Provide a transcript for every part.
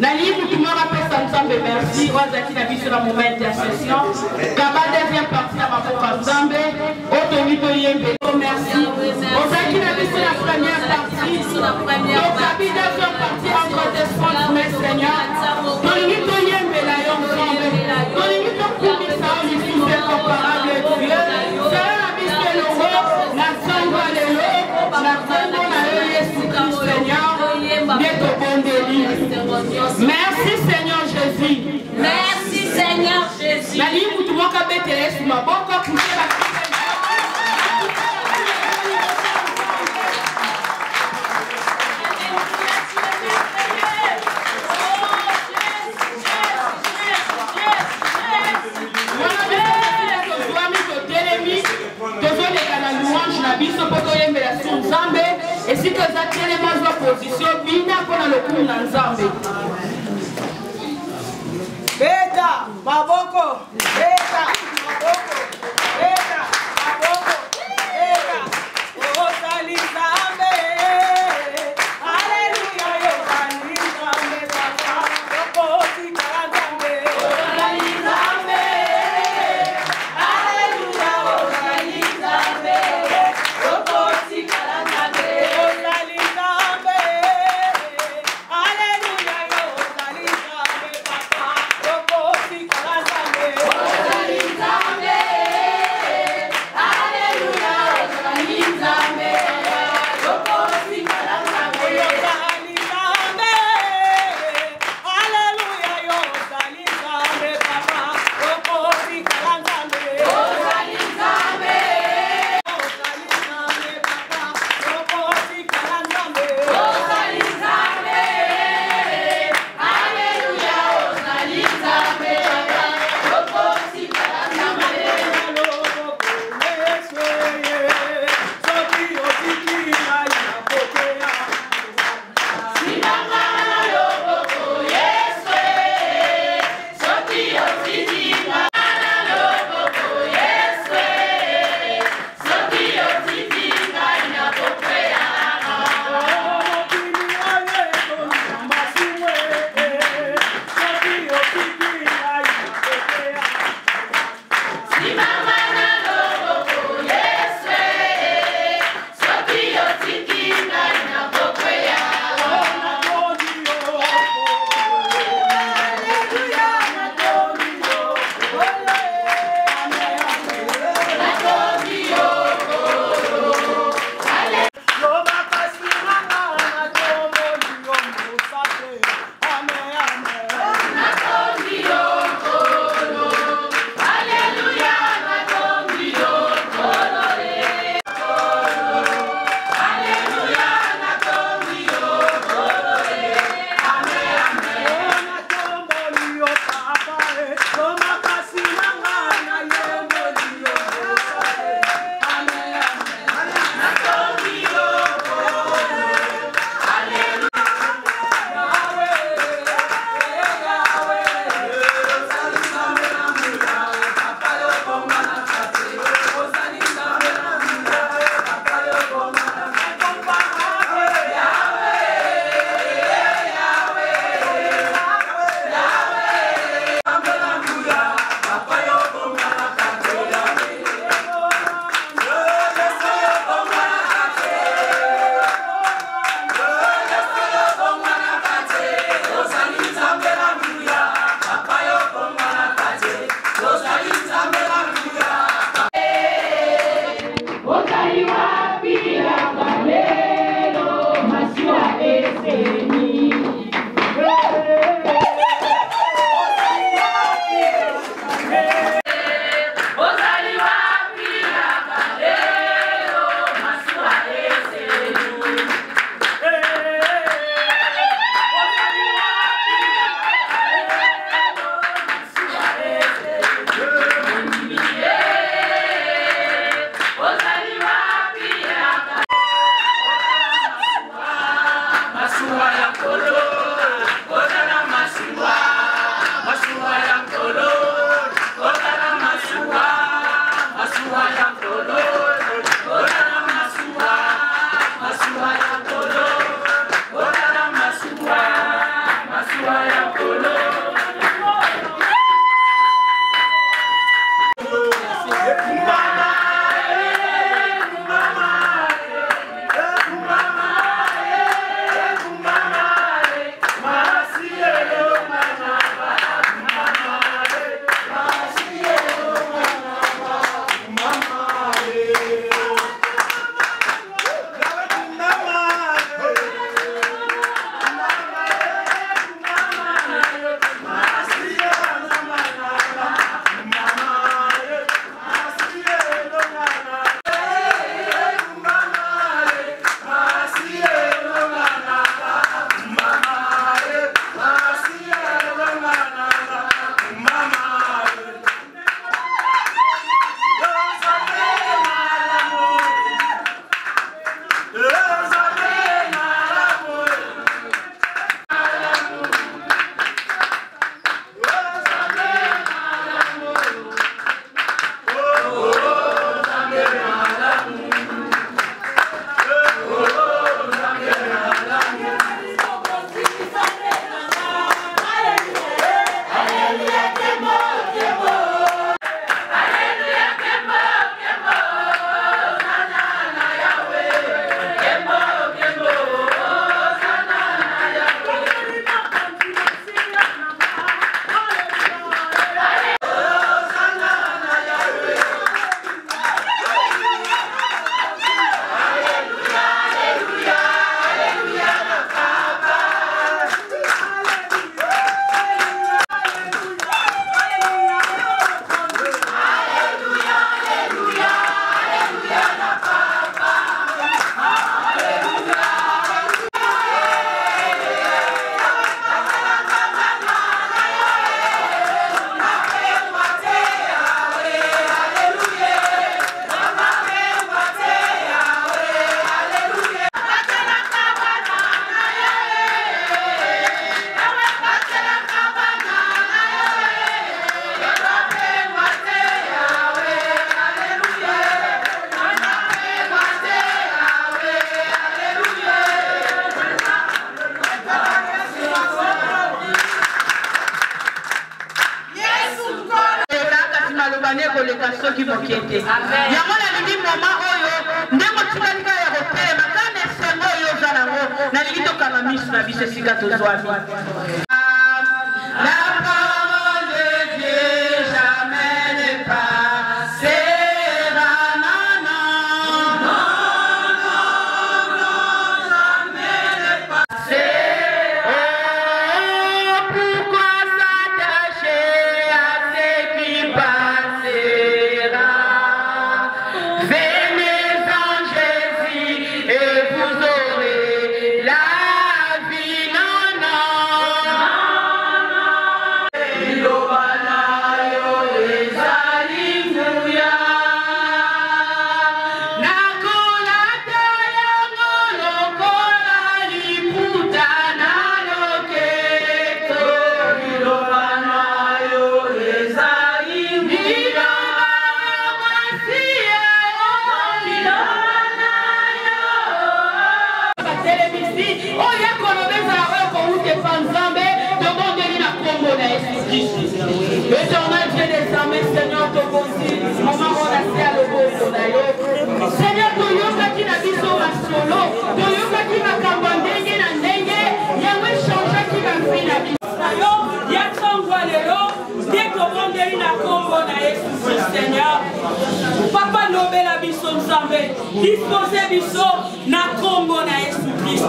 Nali mutumara pesa nzambe merci wazaki na biso na moment d'intercession kaba deuxième partie ya maboka nzambe otomi toyembe merci ozaki na biso na première partie tokabi deuxième partie encore des fonds mais Seigneur tolingi toyembela yo nzambe tolingi tokumisa yo lisusu incomparable Dieu sala na biso elongo na sango ya lelo na nkombo na yo Yesu Christ Seigneur bientôt bon délit. Merci Seigneur Jésus. Merci Seigneur Jésus. La ligne où tu vois qu'à bêter sur ma boca pour et si tu as tellement de position, bina pour le coup d'Anzambe. Beta, maboko, beta, maboko, beta, maboko, beta. Oh, sali Nzambe, Alléluia, yo sali Nzambe, papa, yoko sikala Nzambe. Oh, sali Nzambe, Alléluia, yo sali Nzambe, yoko sikala Nzambe. Oh, sali Nzambe, Alléluia, yo sali Nzambe, papa, yoko sikala Nzambe. Oh, sali Nzambe, Alléluia, yo sali Nzambe, yoko sikala Nzambe. Yo sali Nzambe, Alléluia, yo sali Nzambe, papa, yoko sikala Nzambe. Oh, sali Nzambe, yo sali Nzambe, papa, yoko sikala Nzambe. Oh, sali Nzambe, Alléluia, yo sali Nzambe, papa, yoko sikala Nzambe. Masua Disposez biso na kombo na Yesu Christ.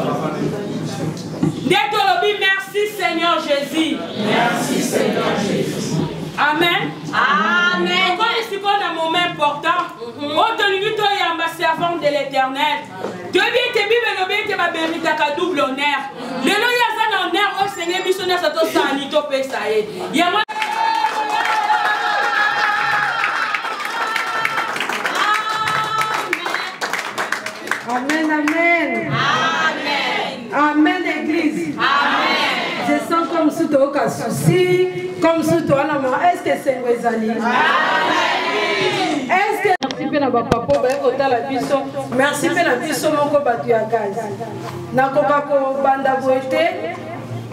Merci Seigneur Jésus. Merci Seigneur Jésus. Amen. Amen. Quand ici qu'on a un moment important, on te limite à ma servante de l'Éternel. Dieu bien te bibe no bien te ba bénita ka double honneur. Le lo ya za honneur au Seigneur biso na sato sanito pe sae. Ya Amen, amen. Amen. Amen, Église. Amen. Je sens comme si tu as aucun souci, comme si tu as la main. Est-ce que c'est Wezali? Amen. Est-ce que merci pour notre papa, merci pour notre biso moko batu ya gaz. Na kokako banda boete.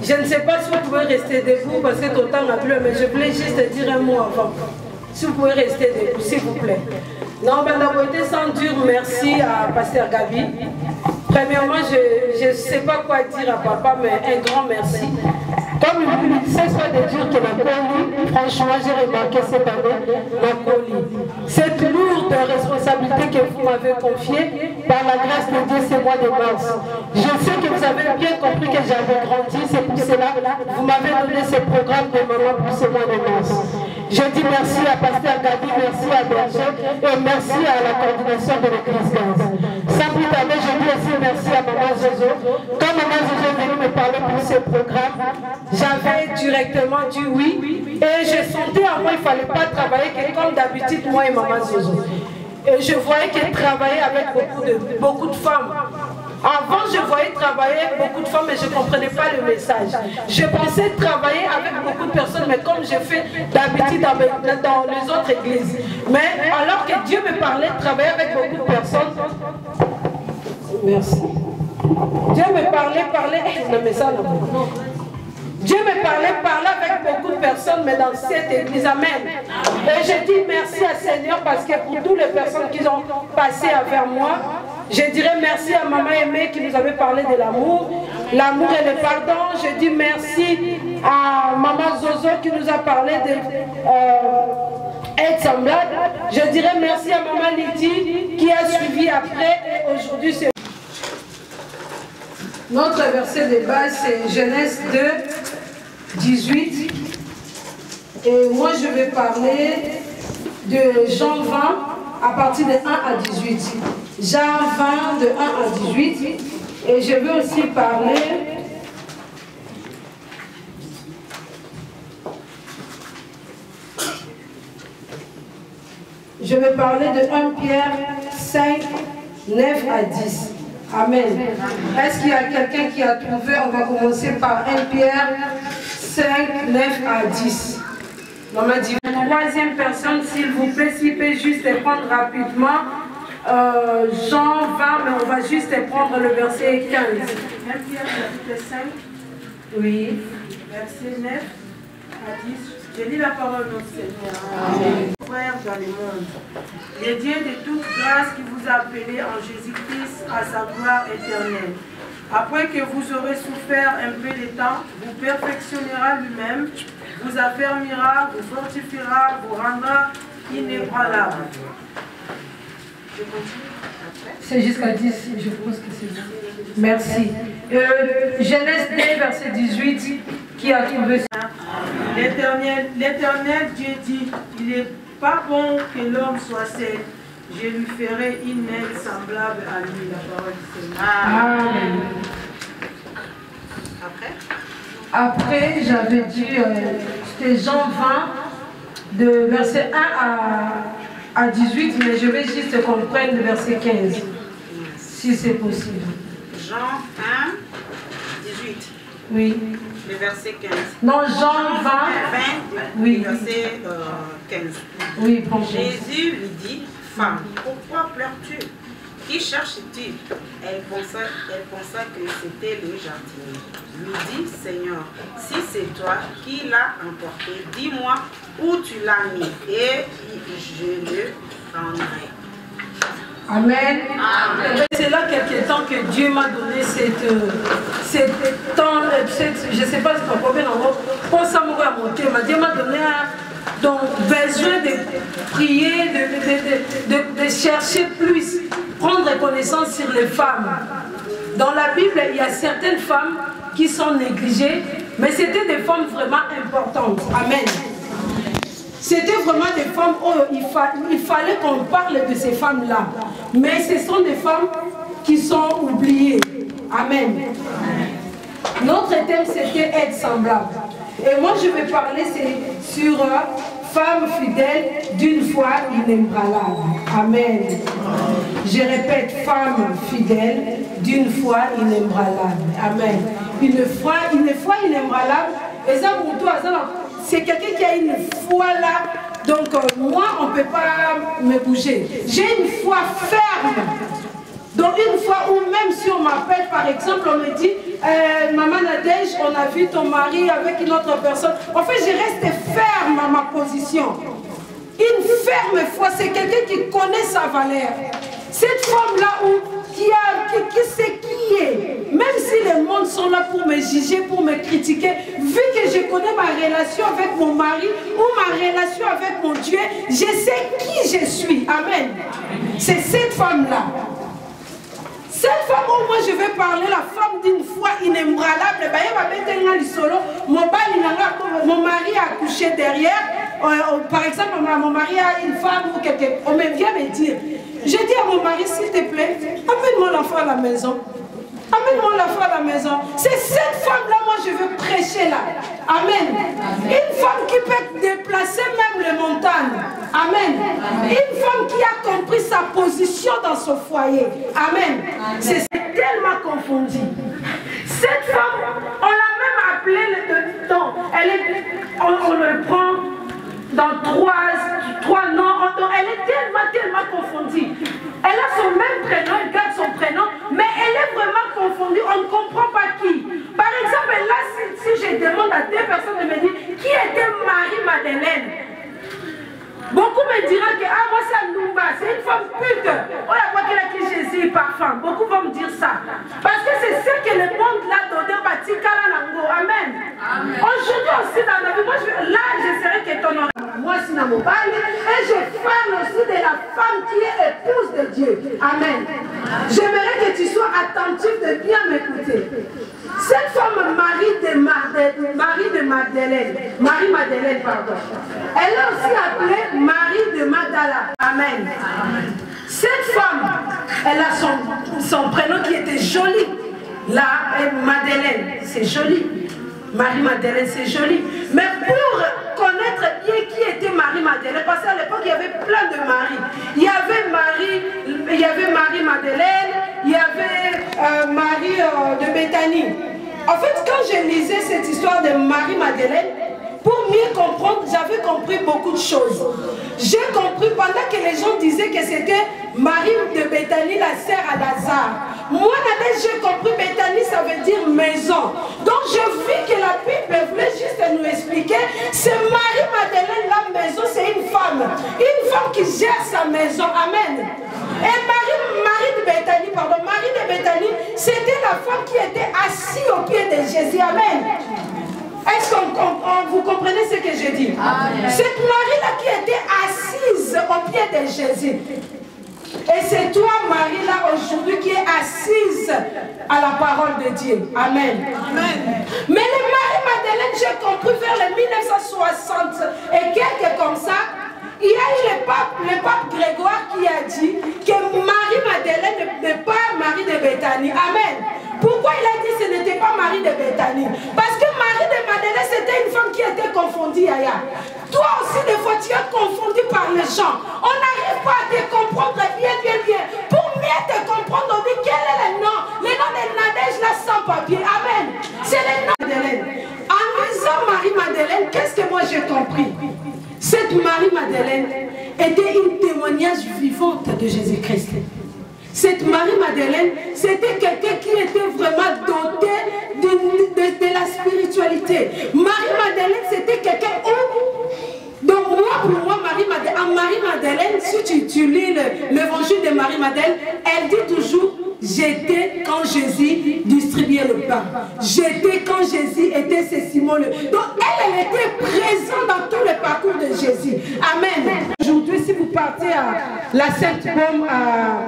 Je ne sais pas si vous pouvez rester debout parce que ton temps n'a plus, mais je voulais juste te dire un mot avant. Si vous pouvez rester debout, s'il vous plaît. Non, ben d'abord, sans dire merci à Pasteur Gabi. Premièrement, je ne sais pas quoi dire à papa, mais un grand merci. Comme il sait soit de dire que la colis, franchement, j'ai remarqué cette année, la colis. Cette lourde responsabilité que vous m'avez confiée, par la grâce de Dieu, ce mois de mars. Je sais que vous avez bien compris que j'avais grandi, c'est pour cela que vous m'avez donné ce programme de maman pour ce mois de mars. Je dis merci à Pasteur Gabi, merci à Berger et merci à la coordination de l'Église 15. Sans plus tarder, je dis aussi merci à Maman Jojo. Quand Maman Jojo est venue me parler pour ce programme, j'avais directement dit oui et je sentais à moi qu'il ne fallait pas travailler que comme d'habitude moi et Maman Jojo. Et je voyais qu'elle travaillait avec beaucoup de femmes. travailler avec beaucoup de femmes, mais je ne comprenais pas le message. Je pensais travailler avec beaucoup de personnes, mais comme je fais d'habitude dans les autres églises. Mais alors que Dieu me parlait de travailler avec beaucoup de personnes, merci. Dieu me parlait, le message non. Dieu me parlait avec beaucoup de personnes, mais dans cette église, amen. Et je dis merci à Seigneur parce que pour toutes les personnes qui ont passé vers moi, je dirais merci à Maman Aimée qui nous avait parlé de l'amour et le pardon. Je dis merci à Maman Zozo qui nous a parlé de être semblable. Je dirais merci à Maman Lydie qui a suivi après. Et aujourd'hui, c'est notre verset de base, c'est Genèse 2, 18. Et moi, je vais parler de Jean 20 à partir de 1 à 18. Jean 20 de 1 à 18. Et je vais aussi parler de 1 Pierre 5, 9 à 10. Amen. Est-ce qu'il y a quelqu'un qui a trouvé? On va commencer par 1 Pierre 5, 9 à 10. Maman dit, troisième personne, s'il vous plaît, s'il peut juste prendre rapidement Jean 20, mais on va juste prendre le verset 15. 1 Pierre chapitre 5, oui, verset 9 à 10. Je lis la parole de notre Seigneur. Amen. Frères dans le monde, le Dieu de toute grâce qui vous a appelé en Jésus-Christ à sa gloire éternelle. Après que vous aurez souffert un peu de temps, vous perfectionnera lui-même, vous affermira, vous fortifiera, vous rendra inébranlable. Je continue. C'est jusqu'à 10, je pense que c'est ça. Merci. Genèse 2, verset 18, qui a trouvé ça? L'Éternel Dieu dit, il n'est pas bon que l'homme soit seul. Je lui ferai une aide semblable à lui, la parole du Seigneur. Amen. Après j'avais dit, c'était Jean 20, de verset 1 à 18, mais je vais juste qu'on prenne le verset 15, si c'est possible. Jean 1, 18. Oui. Le verset 15. Non, Jean 20. Oui. Le verset 15. Oui, Jésus lui dit, femme, pourquoi pleures-tu? Qui cherches-tu? Elle pensa que c'était le jardinier. Lui dit, Seigneur, si c'est toi qui l'as emporté, dis-moi où tu l'as mis et je le prendrai. Amen. C'est là quelque temps que Dieu m'a donné cette temps, je ne sais pas si tu as pour ça Dieu m'a donné donc besoin de prier, de chercher plus, prendre connaissance sur les femmes. Dans la Bible, il y a certaines femmes qui sont négligées, mais c'était des femmes vraiment importantes. Amen. C'était vraiment des femmes où il fallait qu'on parle de ces femmes-là. Mais ce sont des femmes qui sont oubliées. Amen. Notre thème, c'était être semblable. Et moi, je vais parler sur femme fidèle d'une foi inébranlable. Amen. Je répète, femme fidèle d'une foi inébranlable. Amen. Une foi inébranlable. Et ça, pour toi, c'est quelqu'un qui a une foi là. Donc, moi, on ne peut pas me bouger. J'ai une foi ferme. Donc, une fois où même si on m'appelle, par exemple, on me dit, Maman Nadège, on a vu ton mari avec une autre personne. En fait, je reste ferme à ma position. Une ferme foi, c'est quelqu'un qui connaît sa valeur. Cette femme-là qui sait qui est, même si les mondes sont là pour me juger, pour me critiquer, vu que je connais ma relation avec mon mari ou ma relation avec mon Dieu, je sais qui je suis. Amen. C'est cette femme-là. Cette femme où moi je vais parler, la femme d'une foi inébranlable, mon mari a accouché derrière, par exemple mon mari a une femme ou quelqu'un, on me vient me dire, je dis à mon mari, s'il te plaît, amène-moi l'enfant à la maison. Amène-moi la foi à la maison. C'est cette femme-là, moi je veux prêcher là. Amen. Une femme qui peut déplacer même les montagnes. Amen. Une femme qui a compris sa position dans son foyer. Amen. C'est tellement confondu. Cette femme, on l'a même appelée, on le prend dans trois noms. Elle est tellement confondue. Elle a son même prénom, elle garde son prénom, mais elle est vraiment confondue, on ne comprend pas qui. Par exemple, là, si je demande à deux personnes de me dire qui était Marie-Madeleine, beaucoup me diront que moi c'est Numba, c'est une femme pute. On a pas qu'elle a qui Jésus par femme. Beaucoup vont me dire ça. Parce que c'est ce que le monde l'a donné au Batikala Nango. Amen. Aujourd'hui aussi dans la vie, moi je serai que ton nom. Moi c'est dans mon bail et je parle aussi de la femme qui est épouse de Dieu. Amen. J'aimerais que tu sois attentif de bien m'écouter. Cette femme, Marie-Madeleine, pardon. Elle est aussi appelée Marie de Magdala. Amen. Cette femme, elle a son prénom qui était joli. Là, Madeleine, c'est joli. Marie-Madeleine, c'est joli. Mais pour connaître bien qui était Marie-Madeleine, parce qu'à l'époque, il y avait plein de Marie. Il y avait Marie-Madeleine, il y avait Marie de Béthanie. En fait, quand je lisais cette histoire de Marie-Madeleine, pour mieux comprendre, j'avais compris beaucoup de choses. J'ai compris pendant que les gens disaient que c'était Marie de Béthanie, la sœur à Lazare. Moi, j'ai compris Béthanie, ça veut dire maison. Donc, je vis que la Bible voulait juste nous expliquer, c'est Marie-Madeleine, la maison, c'est une femme qui gère sa maison. Amen. Et Marie de Béthanie, c'était la femme qui était assise au pied de Jésus. Amen. Est-ce que vous comprenez ce que je dis? Amen. Cette Marie-là qui était assise au pied de Jésus. Et c'est toi, Marie-là, aujourd'hui, qui est assise à la parole de Dieu. Amen. Amen. Mais les Marie-Madeleine, j'ai compris vers les 1960 et quelques comme ça, il y a eu le pape Grégoire qui a dit que Marie-Madeleine n'est pas Marie de Béthanie. Amen. Pourquoi il a dit que ce n'était pas Marie de Béthanie? Parce que Marie de Madeleine, c'était une femme qui était confondue ailleurs. Toi aussi, des fois, tu es confondu par les gens. On n'arrive pas à te comprendre bien. Pour mieux te comprendre, on dit quel est le nom? Le nom de Nadège, là, sans papier. Amen. C'est le nom de Madeleine. En lisant Marie-Madeleine, qu'est-ce que moi j'ai compris? Cette Marie-Madeleine était une témoignage vivante de Jésus-Christ. Cette Marie-Madeleine, c'était quelqu'un qui était vraiment doté de la spiritualité. Marie-Madeleine, c'était quelqu'un où... Donc pour moi, Marie-Madeleine, si tu lis l'évangile de Marie-Madeleine, elle dit toujours, j'étais quand Jésus distribuait le pain. J'étais quand Jésus était ce Simon. Donc elle était présente dans tout le parcours de Jésus. Amen. Aujourd'hui, si vous partez à la Sainte-Baume à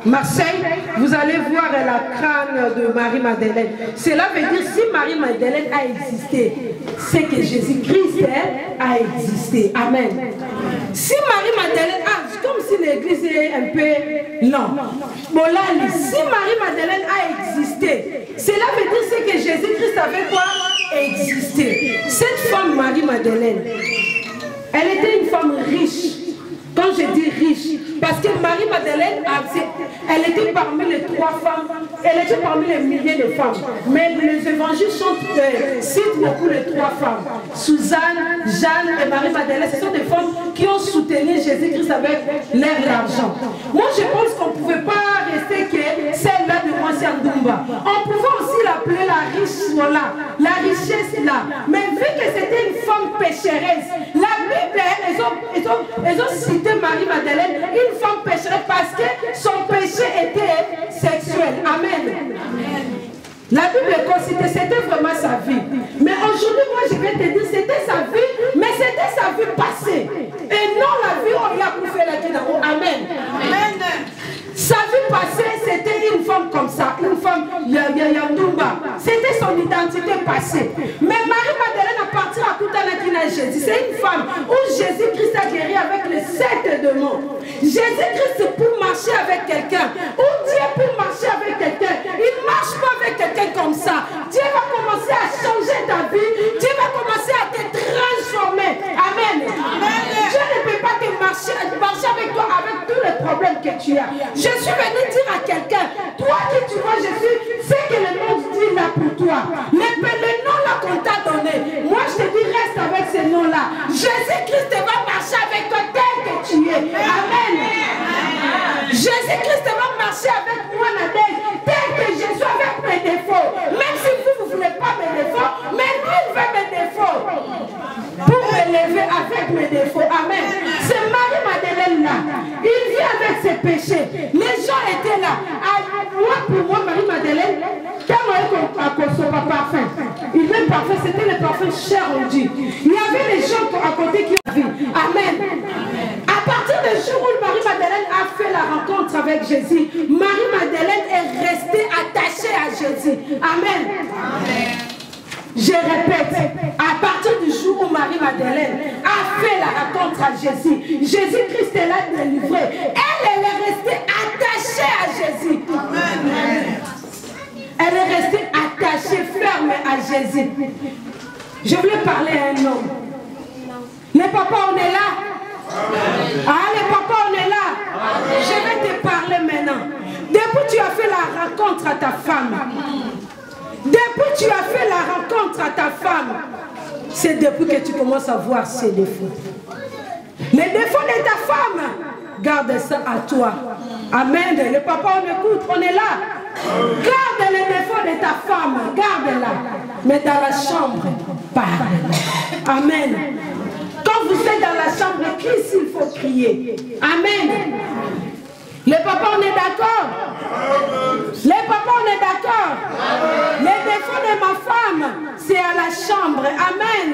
Marseille, vous allez voir la crâne de Marie-Madeleine. Cela veut dire si Marie-Madeleine a existé, c'est que Jésus-Christ a existé. Amen. Si Marie-Madeleine a, comme si l'église est un peu lente. Bon là, si Marie-Madeleine a existé, cela veut dire c'est que Jésus-Christ avait quoi? Existé. Cette femme Marie-Madeleine, elle était une femme riche. Quand je dis riche, parce que Marie-Madeleine, elle était parmi les 3 femmes, elle était parmi les milliers de femmes. Mais les évangiles citent beaucoup les 3 femmes. Suzanne, Jeanne et Marie-Madeleine, ce sont des femmes qui ont soutenu Jésus-Christ avec leur argent. Moi, je pense qu'on ne pouvait pas rester que celle-là de Mwasi-Ndumba. On pouvait aussi l'appeler la riche là, la richesse là. Mais vu que c'était une femme pécheresse, la Bible, ils ont cité Marie-Madeleine, une femme pécheresse parce que son péché était sexuel. Amen. La Bible considère, c'était vraiment sa vie. Mais aujourd'hui, moi je vais te dire, c'était sa vie, mais c'était sa vie passée. Et non la vie où il a bouffé la vie d'en haut. Amen. Amen. Sa vie passée, c'était une femme comme ça, une femme Yandumba. C'était son identité passée. Mais Marie-Madeleine a parti à Koutanakina Jésus. C'est une femme où Jésus-Christ a guéri avec les 7 démons. Jésus-Christ pour marcher avec quelqu'un. Où Dieu pour marcher avec quelqu'un. Il ne marche pas tu as. Je suis venu dire à quelqu'un, toi qui tu vois Jésus, c'est que le nom dit là pour toi. Le nom là qu'on t'a donné, moi je te dis reste avec ce nom-là. Jésus-Christ va marcher avec toi tel que tu es. Amen. Jésus-Christ va marcher avec moi, Nadège, tel que je suis avec mes défauts. Même si vous ne voulez pas mes défauts, mais lui il veut mes défauts. Pour m'élever avec mes défauts. Amen. C'est Marie-Madeleine là. Il vit avec ses péchés. Les gens étaient là. Pour moi, Marie-Madeleine, quand on pas parfait, il est parfait, c'était le parfum cher au Dieu. Il y avait les gens à côté qui ont vu. Amen. À partir du jour où Marie-Madeleine a fait la rencontre avec Jésus, Marie-Madeleine est restée attachée à Jésus. Amen. Amen. Je répète, à partir du jour où Marie-Madeleine a fait la rencontre à Jésus, Jésus-Christ est là délivré. Elle est restée attachée à Jésus. Amen. Elle est restée attachée, ferme à Jésus. Je voulais parler à un homme. Les papas, on est là. Ah, les papas, on est là. Je vais te parler maintenant. Depuis que tu as fait la rencontre à ta femme, depuis que tu as fait la rencontre à ta femme, c'est depuis que tu commences à voir ses défauts. Les défauts de ta femme, garde ça à toi. Amen. Le papa, on écoute, on est là. Garde les défauts de ta femme, garde-la. Mais dans la chambre, parle. Amen. Quand vous êtes dans la chambre, crie s'il faut crier. Amen. Les papas, on est d'accord? Les papas, on est d'accord? Les défauts de ma femme, c'est à la chambre. Amen.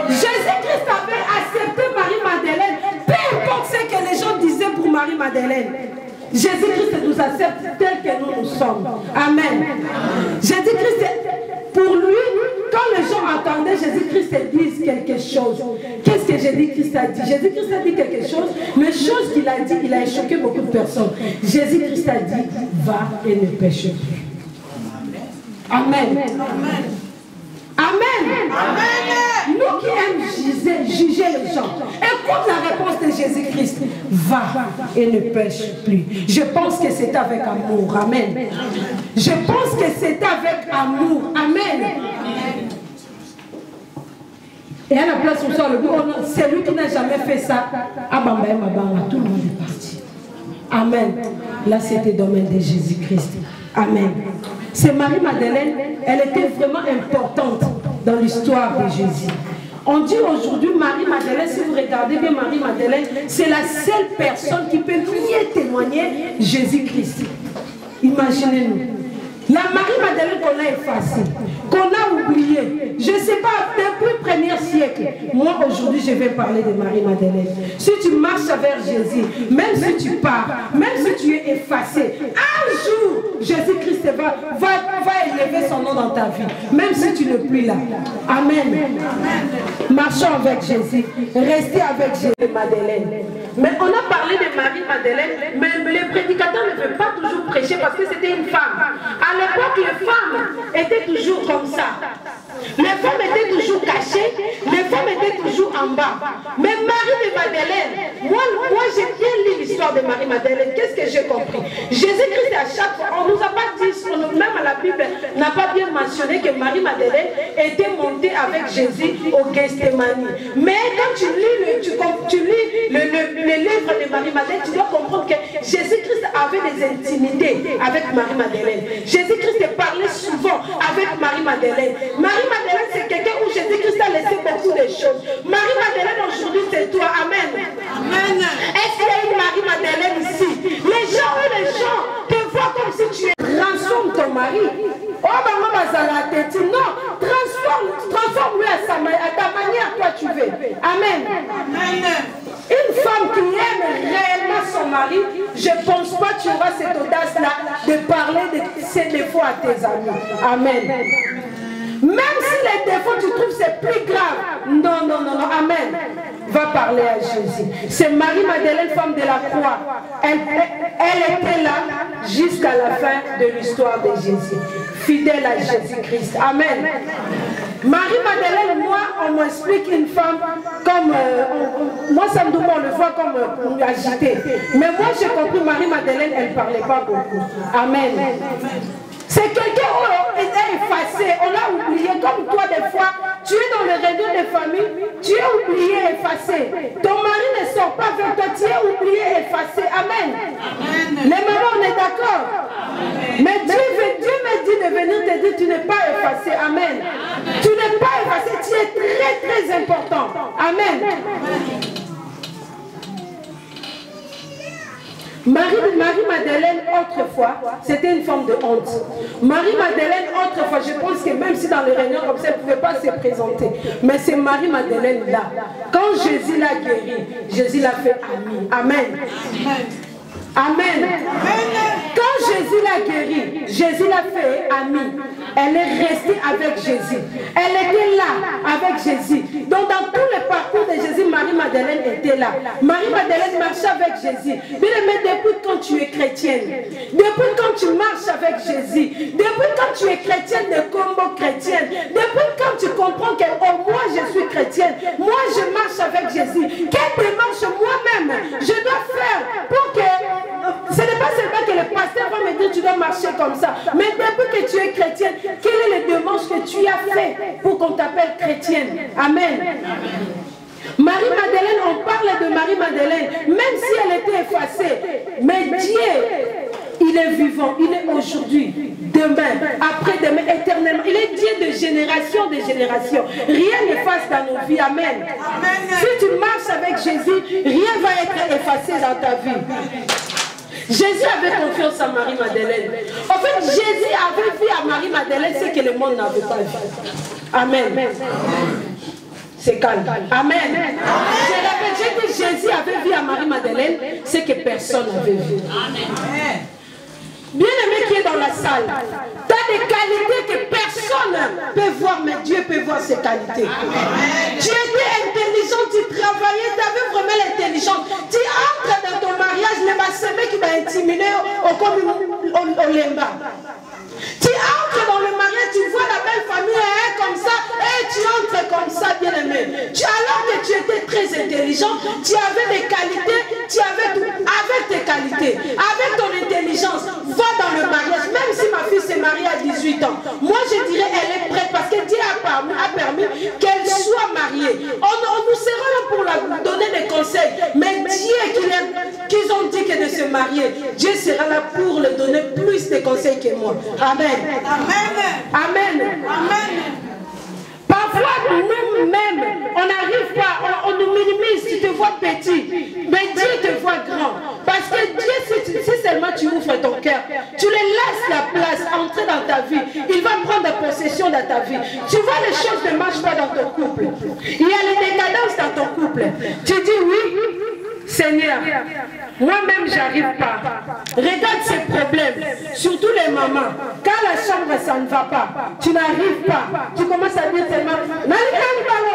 Jésus-Christ avait accepté Marie-Madeleine. Peu importe ce que les gens disaient pour Marie-Madeleine. Jésus-Christ nous accepte tel que nous sommes. Amen. Jésus-Christ, pour lui, quand les gens entendaient Jésus-Christ dire quelque chose, qu'est-ce que Jésus-Christ a dit? Jésus-Christ a dit quelque chose, mais chose qu'il a dit, il a choqué beaucoup de personnes. Jésus-Christ a dit, va et ne pêche plus. Amen. Amen. Amen. Amen. Nous qui aimons juger les gens, écoute la réponse de Jésus-Christ. Va et ne pêche plus. Je pense que c'est avec amour. Amen. Je pense que c'est avec amour. Amen. Et à la place où ça, c'est lui qui n'a jamais fait ça. Tout le monde est parti. Amen. Là, c'était le domaine de Jésus-Christ. Amen. C'est Marie-Madeleine, elle était vraiment importante dans l'histoire de Jésus. On dit aujourd'hui Marie-Madeleine, si vous regardez bien Marie-Madeleine, c'est la seule personne qui peut mieux témoigner Jésus-Christ. Imaginez-nous. La Marie-Madeleine qu'on a effacée, qu'on a oubliée, je ne sais pas, depuis le 1er siècle, moi aujourd'hui je vais parler de Marie-Madeleine. Si tu marches vers Jésus, même si tu pars, même si tu es effacé, un jour, Jésus-Christ va élever son nom dans ta vie, même si tu n'es plus là. Amen. Marchons avec Jésus, restez avec Jésus-Madeleine. Mais on a parlé de Marie-Madeleine, mais les prédicateurs ne veulent pas toujours prêcher parce que c'était une femme. À l'époque, les femmes étaient toujours comme ça. Les femmes étaient toujours cachées, les femmes étaient toujours en bas. Mais Marie-Madeleine, moi j'ai bien lu l'histoire de Marie-Madeleine. Qu'est-ce que j'ai compris? Jésus-Christ, à chaque fois, on ne nous a pas dit, même à la Bible, n'a pas bien mentionné que Marie-Madeleine était montée avec Jésus au Gethsémani. Mais quand tu lis le livre de Marie-Madeleine, tu dois comprendre que Jésus-Christ avait des intimités avec Marie-Madeleine. Jésus-Christ parlait souvent avec Marie-Madeleine. Marie-Madeleine, c'est quelqu'un où Jésus-Christ a laissé beaucoup de choses. Marie-Madeleine, aujourd'hui, c'est toi. Amen. Amen. Est-ce qu'il y a une Marie-Madeleine ici? Les gens te voient comme si tu es. Transforme ton mari. Oh, maman, non, transforme-lui à ta manière, toi tu veux. Amen. Amen. Une femme qui aime réellement son mari, je ne pense pas que tu auras cette audace-là de parler de ses défauts à tes amis. Amen. Même si les défauts, tu trouves c'est plus grave. Non, non, non, non. Amen. Va parler à Jésus. C'est Marie-Madeleine, femme de la croix. Elle était là jusqu'à la fin de l'histoire de Jésus. Fidèle à Jésus-Christ. Amen. Marie-Madeleine, moi, on m'explique une femme comme... moi, ça me demande, on le voit comme agitée. Mais moi, j'ai compris, Marie-Madeleine, elle ne parlait pas beaucoup. Amen. C'est quelqu'un qui est effacé, on l'a oublié, comme toi des fois, tu es dans les réunions de famille, tu es oublié, effacé. Ton mari ne sort pas vers toi, tu es oublié, effacé. Amen. Les mamans, on est d'accord. Mais Dieu me dit de venir te dire, tu n'es pas effacé. Amen. Tu n'es pas effacé, tu es très très important. Amen. Marie-Madeleine, autrefois, c'était une forme de honte. Marie-Madeleine, autrefois, je pense que même si dans les réunions comme ça, elle ne pouvait pas se présenter. Mais c'est Marie-Madeleine là. Quand Jésus l'a guéri, Jésus l'a fait ami. Amen. Amen. Quand Jésus l'a guéri, Jésus l'a fait ami. Elle est restée avec Jésus. Elle était là avec Jésus. Donc dans tout le parcours de Jésus, Marie-Madeleine était là. Marie-Madeleine marchait avec Jésus. Mais depuis quand tu es chrétienne, depuis quand tu marches avec Jésus, depuis quand tu es chrétienne de combo chrétienne, depuis quand tu comprends que oh, moi je suis chrétienne, moi je marche avec Jésus, quelle démarche moi-même je dois faire pour que... Ce n'est pas seulement que le pasteur va me dire tu dois marcher comme ça. Mais depuis que tu es chrétienne, quelle est la démarche que tu as fait pour qu'on t'appelle chrétienne? Amen. Marie-Madeleine, on parle de Marie-Madeleine, même si elle était effacée. Mais Dieu, il est vivant, il est aujourd'hui, demain, après-demain, éternellement. Il est Dieu de génération de génération. Rien n'efface dans nos vies. Amen. Amen. Si tu marches avec Jésus, rien ne va être effacé dans ta vie. Jésus avait confiance à Marie-Madeleine. En fait, Jésus avait vu à Marie-Madeleine ce que le monde n'avait pas vu. Amen. C'est calme. Amen. Je répète, j'ai dit Jésus avait vu à Marie-Madeleine ce que personne n'avait vu. Amen. Bien-aimé qui est dans la salle, tu as des qualités que personne ne peut voir, mais Dieu peut voir ces qualités. Amen. Tu étais intelligent, tu travaillais, tu avais vraiment l'intelligence. Tu entres dans ton mariage, les massemés qui t'a intimidé au lemba. Tu entres dans le mariage, tu vois la belle famille comme ça, et tu entres comme ça, bien-aimé. Alors que tu étais très intelligent, tu avais des qualités, tu avais tout, avec tes qualités, avec ton intelligence, va dans le mariage. Même si ma fille s'est mariée à 18 ans, moi je dirais elle est prête parce que Dieu a permis qu'elle soit mariée. Nous serons là pour la donner des conseils, mais Dieu qu'ils ont dit que de se marier, Dieu sera là pour leur donner plus de conseils que moi. Amen. Amen. Amen. Amen. Parfois, nous-mêmes, on n'arrive pas, on nous minimise, tu te vois petit, mais Dieu te voit grand. Parce que Dieu, si seulement tu ouvres ton cœur, tu le laisses la place, entrer dans ta vie, il va prendre possession de ta vie. Tu vois, les choses ne marchent pas dans ton couple. Il y a les décadences dans ton couple. Tu dis oui, Seigneur, moi-même, j'arrive pas. Regarde ces problèmes, surtout les mamans. Quand la chambre, ça ne va pas, tu n'arrives pas. Tu commences à dire tellement, mais parle,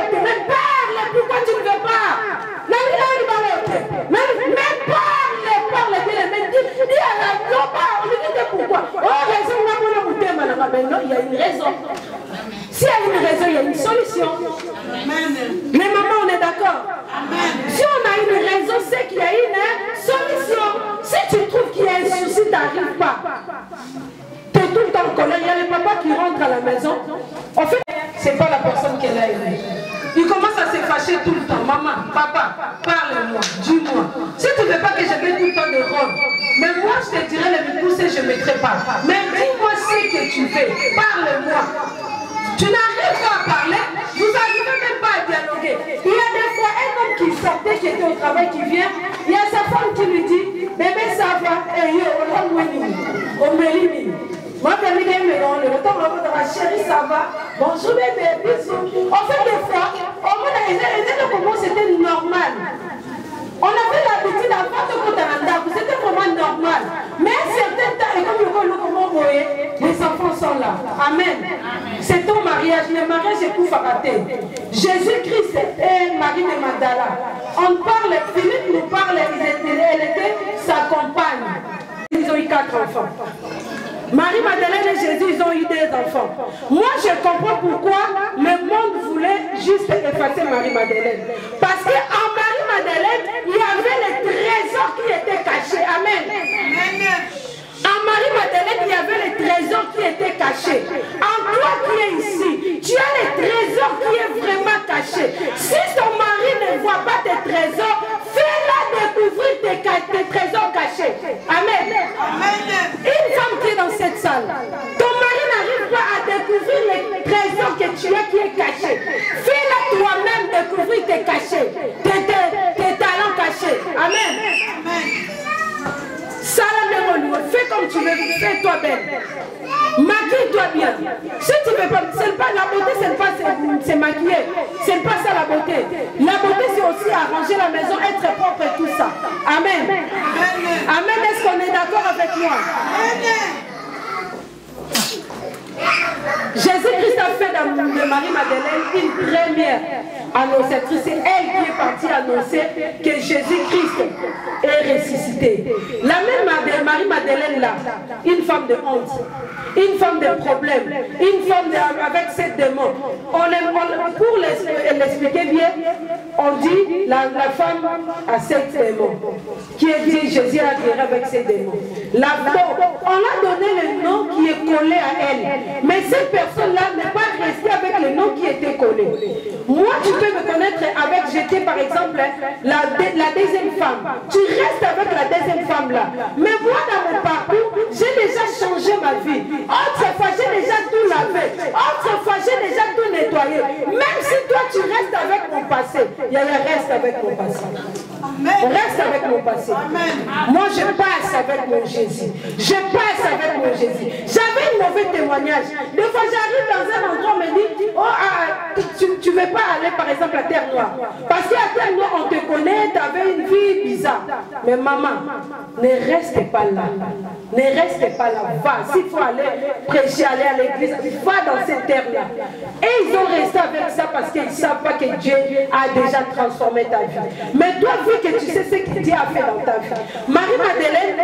pourquoi tu ne veux pas? Mais parle, dis à la on lui dit pourquoi? Oh, il y a une raison. S'il y a une raison, il y a une solution. Les mamans, on est d'accord? Si on a une raison, c'est qu'il y a une solution. Si tu trouves qu'il y a un souci, tu n'arrives pas. Tu es tout le temps en colère. Il y a les papas qui rentrent à la maison. En fait, ce n'est pas la personne qu'elle a aimée. Il commence à se fâcher tout le temps. Maman, papa, parle-moi, dis-moi. Si tu ne veux pas que je mette tout le temps de robe, mais moi je te dirai les pousser, je ne mettrai pas. Mais dis-moi ce que tu fais. Parle-moi. Tu n'arrives pas à parler, vous n'arrivez même pas à dialoguer. Il y a des fois un homme qui sortait, qui était au travail, qui vient, il y a sa femme qui lui dit, bébé ça va, et yo, on me moi, chérie, ça va. Bonjour, bébé, bisous. En fait, des fois, comment c'était normal. On avait l'habitude avant de c'était vraiment normal. Mais un certain temps, et comme vous voyez, les enfants sont là. Amen. C'est ton mariage. Le mariage est pour rater. Jésus-Christ et Marie de Magdala. On parle, Philippe nous parle, elle était sa compagne. Ils ont eu 4 enfants. Marie-Madeleine et Jésus, ils ont eu des enfants. Moi, je comprends pourquoi le Marie-Madeleine. Parce qu'en Marie-Madeleine, il y avait les trésors qui étaient cachés. Amen. En Marie-Madeleine, il y avait les trésors qui étaient cachés. En toi qui es ici, tu as les trésors qui est vraiment cachés. Si ton mari ne voit pas tes trésors, fais-la découvrir tes trésors cachés. Amen. Une femme qui est dans cette salle, ton mari n'arrive pas à découvrir les trésors que tu as qui est caché. Fais-la toi-même découvrir tes cachés, tes talents cachés. Amen. Fais comme tu veux, fais-toi belle. Maquille-toi bien. Si tu ne veux pas, la beauté, ce n'est pas se maquiller. Ce n'est pas ça la beauté. La beauté, c'est aussi arranger la maison, être propre et tout ça. Amen. Amen. Est-ce qu'on est d'accord avec moi? Jésus-Christ a fait de Marie-Madeleine une première annonciatrice. C'est elle qui est partie annoncer que Jésus-Christ est ressuscité. La même Marie-Madeleine là, une femme de honte, une femme de problème, une femme avec sept démons. Pour l'expliquer bien, on dit la femme a sept démons. Qui est dit Jésus a guéri avec ses démons. On a donné le nom qui est collé à elle. Mais cette personne-là n'est pas restée avec le nom qui était collé. Moi, tu peux me connaître avec, j'étais par exemple la deuxième femme. Tu restes avec la deuxième femme-là. Mais moi, dans mon parcours, j'ai déjà changé ma vie. Autrefois, j'ai déjà tout lavé. Autrefois, j'ai déjà tout nettoyé. Même si toi, tu restes avec mon passé, reste avec mon passé. Reste avec mon passé. Moi, je passe avec mon Jésus. Je passe avec mon Jésus. J'avais un mauvais témoignage. Des fois, j'arrive dans un endroit, on me dit, oh, tu ne veux pas aller, par exemple, à Terre Noire. Parce qu'à Terre Noire, on te connaît, tu avais une vie bizarre. Mais maman, ne reste pas là. Ne reste pas là. Va. S'il faut aller prêcher, aller à l'église, va dans cette terre-là. Et ils ont resté avec ça parce qu'ils ne savent pas que Dieu a déjà transformé ta vie. Mais toi, vu que tu sais ce que Dieu a fait dans ta vie. Marie-Madeleine,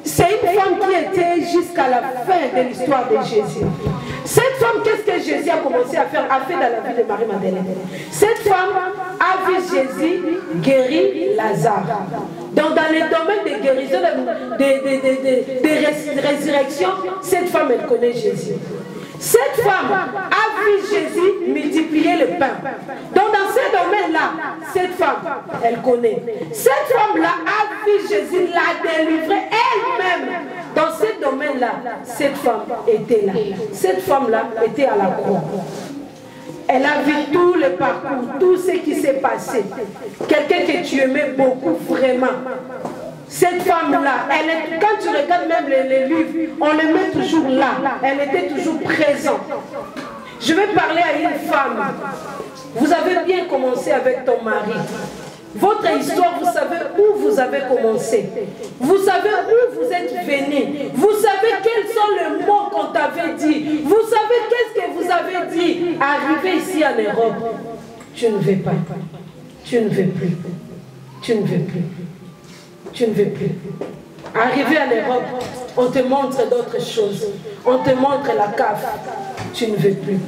c'est une femme qui était jusqu'à la fin de l'histoire de Jésus. Cette femme, qu'est-ce que Jésus a commencé à faire, a fait dans la vie de Marie-Madeleine? Cette femme a vu Jésus guérir Lazare. Donc dans les domaines de guérison, de résurrection, cette femme, elle connaît Jésus. Cette femme a vu Jésus multiplier le pain. Donc dans ce domaine-là, cette femme, elle connaît. Cette femme-là a vu Jésus la délivrer elle-même. Dans ce domaine-là, cette femme était là. Cette femme-là était à la croix. Elle a vu tout le parcours, tout ce qui s'est passé. Quelqu'un que tu aimais beaucoup, vraiment. Cette femme-là, quand tu regardes même les livres, on les met toujours là. Elle était toujours présente. Je vais parler à une femme. Vous avez bien commencé avec ton mari. Votre histoire, vous savez où vous avez commencé. Vous savez où vous êtes venu. Vous savez quels sont les mots qu'on t'avait dit. Vous savez qu'est-ce que vous avez dit. Arrivé ici en Europe, tu ne veux pas. Tu ne veux plus. Tu ne veux plus. Tu ne veux plus. Arrivé en Europe, on te montre d'autres choses. On te montre la CAF. Tu ne veux plus.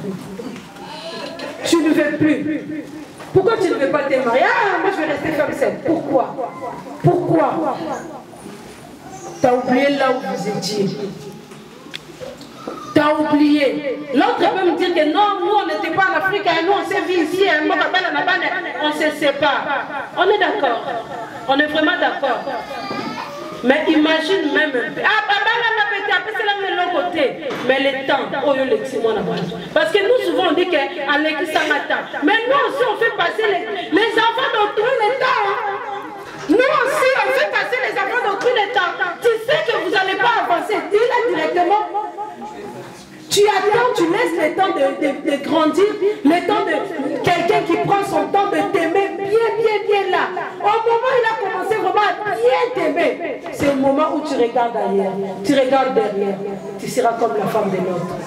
Tu ne veux plus. Pourquoi tu ne veux pas te marier? Ah, moi je vais rester comme ça. Pourquoi? Pourquoi? Tu as oublié là où vous étiez. Tu as oublié. L'autre peut me dire que non, nous on n'était pas en Afrique, nous on s'est vu ici, on se sépare. On est d'accord. On est vraiment d'accord. Mais imagine même un peu. Ah, papa, c'est là de l'autre côté. Mais le temps, oh, parce que nous souvent on dit qu'Alexis Samata. Mais nous aussi on fait passer les enfants d'autrui le temps. Nous aussi on fait passer les enfants d'autrui le temps. Tu sais que vous n'allez pas avancer. Dis-le directement. Tu attends, tu laisses le temps de grandir, le temps de quelqu'un qui prend son temps de t'aimer bien là. Au moment où il a commencé vraiment à bien t'aimer, c'est le moment où tu regardes derrière, tu regardes derrière, tu seras comme la femme de l'autre.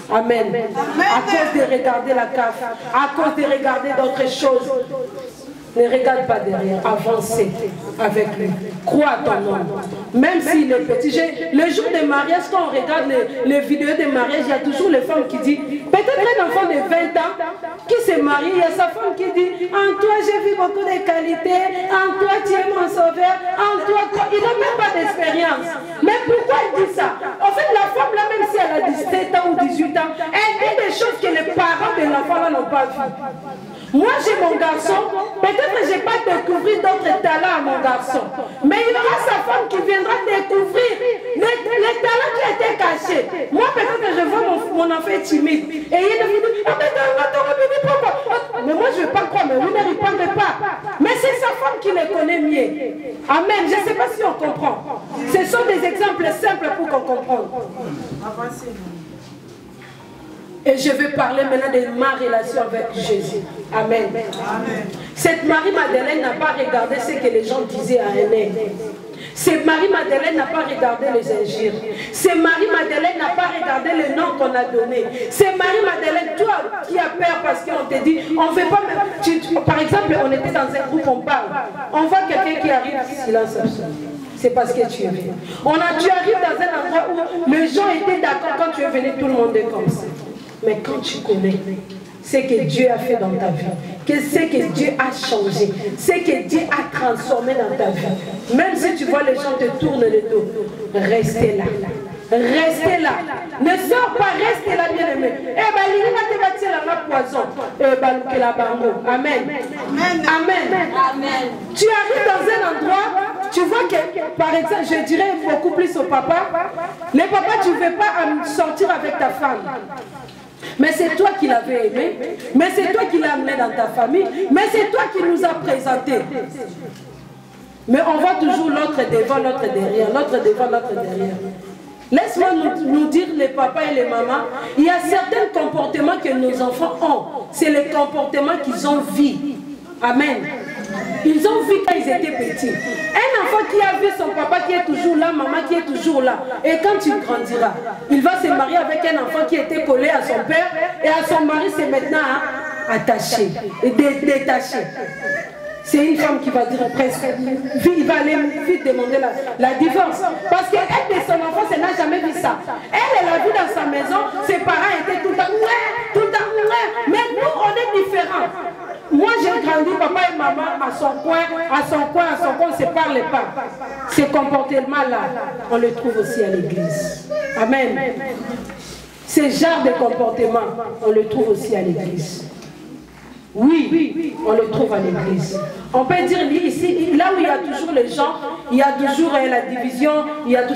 Amen. À cause de regarder la CAF, à cause de regarder d'autres choses, ne regarde pas derrière, avancez avec lui. Crois à ton homme. Même s'il est petit. Le jour des mariages, quand on regarde les vidéos des mariages, il y a toujours les femmes qui disent, peut-être un enfant de 20 ans qui se marie, il y a sa femme qui dit, en toi j'ai vu beaucoup de qualités, en toi tu es mon sauveur, en toi, il n'a même pas d'expérience. Mais pourquoi il dit ça? En fait, la femme là, même si elle a 17 ans ou 18 ans, elle dit des choses que les parents de l'enfant là n'ont pas vues. Moi j'ai mon garçon, peut-être que je n'ai pas découvert d'autres talents à mon garçon, mais il y aura sa femme qui viendra découvrir les talents qui étaient cachés. Moi peut-être que je vois mon enfant timide et il me dit, mais moi je ne vais pas croire, mais lui ne répondait pas. Mais c'est sa femme qui les connaît mieux. Amen, je ne sais pas si on comprend. Ce sont des exemples simples pour qu'on comprenne. Et je vais parler maintenant de ma relation avec Jésus. Amen. Amen. Cette Marie-Madeleine n'a pas regardé ce que les gens disaient à elle. Cette Marie-Madeleine n'a pas regardé les injures. Cette Marie-Madeleine n'a pas regardé le nom qu'on a donné. Cette Marie-Madeleine, toi qui as peur parce qu'on te dit, on ne veut pas même... par exemple, on était dans un groupe, on parle. On voit quelqu'un qui arrive, silence absolu. C'est parce que tu es venu. Tu arrives dans un endroit où les gens étaient d'accord quand tu es venu, tout le monde est comme ça. Mais quand tu connais ce que Dieu a fait dans ta vie, ce que Dieu a changé, ce que Dieu a transformé dans ta vie, même si tu vois les gens te tournent le dos, restez là. Restez là. Ne sors pas, restez là, bien aimé. Amen. Amen. Tu arrives dans un endroit, tu vois que, par exemple, je dirais beaucoup plus au papa, les papas, tu ne veux pas sortir avec ta femme. Mais c'est toi qui l'avais aimé, mais c'est toi qui l'as amené dans ta famille, mais c'est toi qui nous as présenté. Mais on voit toujours l'autre devant, l'autre derrière, l'autre devant, l'autre derrière. Laisse-moi nous dire, les papas et les mamans, il y a certains comportements que nos enfants ont. C'est les comportements qu'ils ont vus. Amen. Ils ont vu quand ils étaient petits. Un enfant qui a vu son papa qui est toujours là, maman qui est toujours là. Et quand il grandira, il va se marier avec un enfant qui était collé à son père et à son mari, c'est maintenant attaché et détaché. C'est une femme qui va dire presque, il va aller vite demander la divorce. Parce qu'elle de son enfant, elle n'a jamais vu ça. Elle a vu dans sa maison, ses parents étaient tout le temps, mais nous, on est différents. Moi, j'ai grandi, papa et maman, à son coin, on ne se parle pas. Ces comportements-là, on les trouve aussi à l'église. Amen. Ce genre de comportement, on le trouve aussi à l'église. Oui, on le trouve à l'église. On peut dire ici, là où il y a toujours les gens, il y a toujours la division, il y a la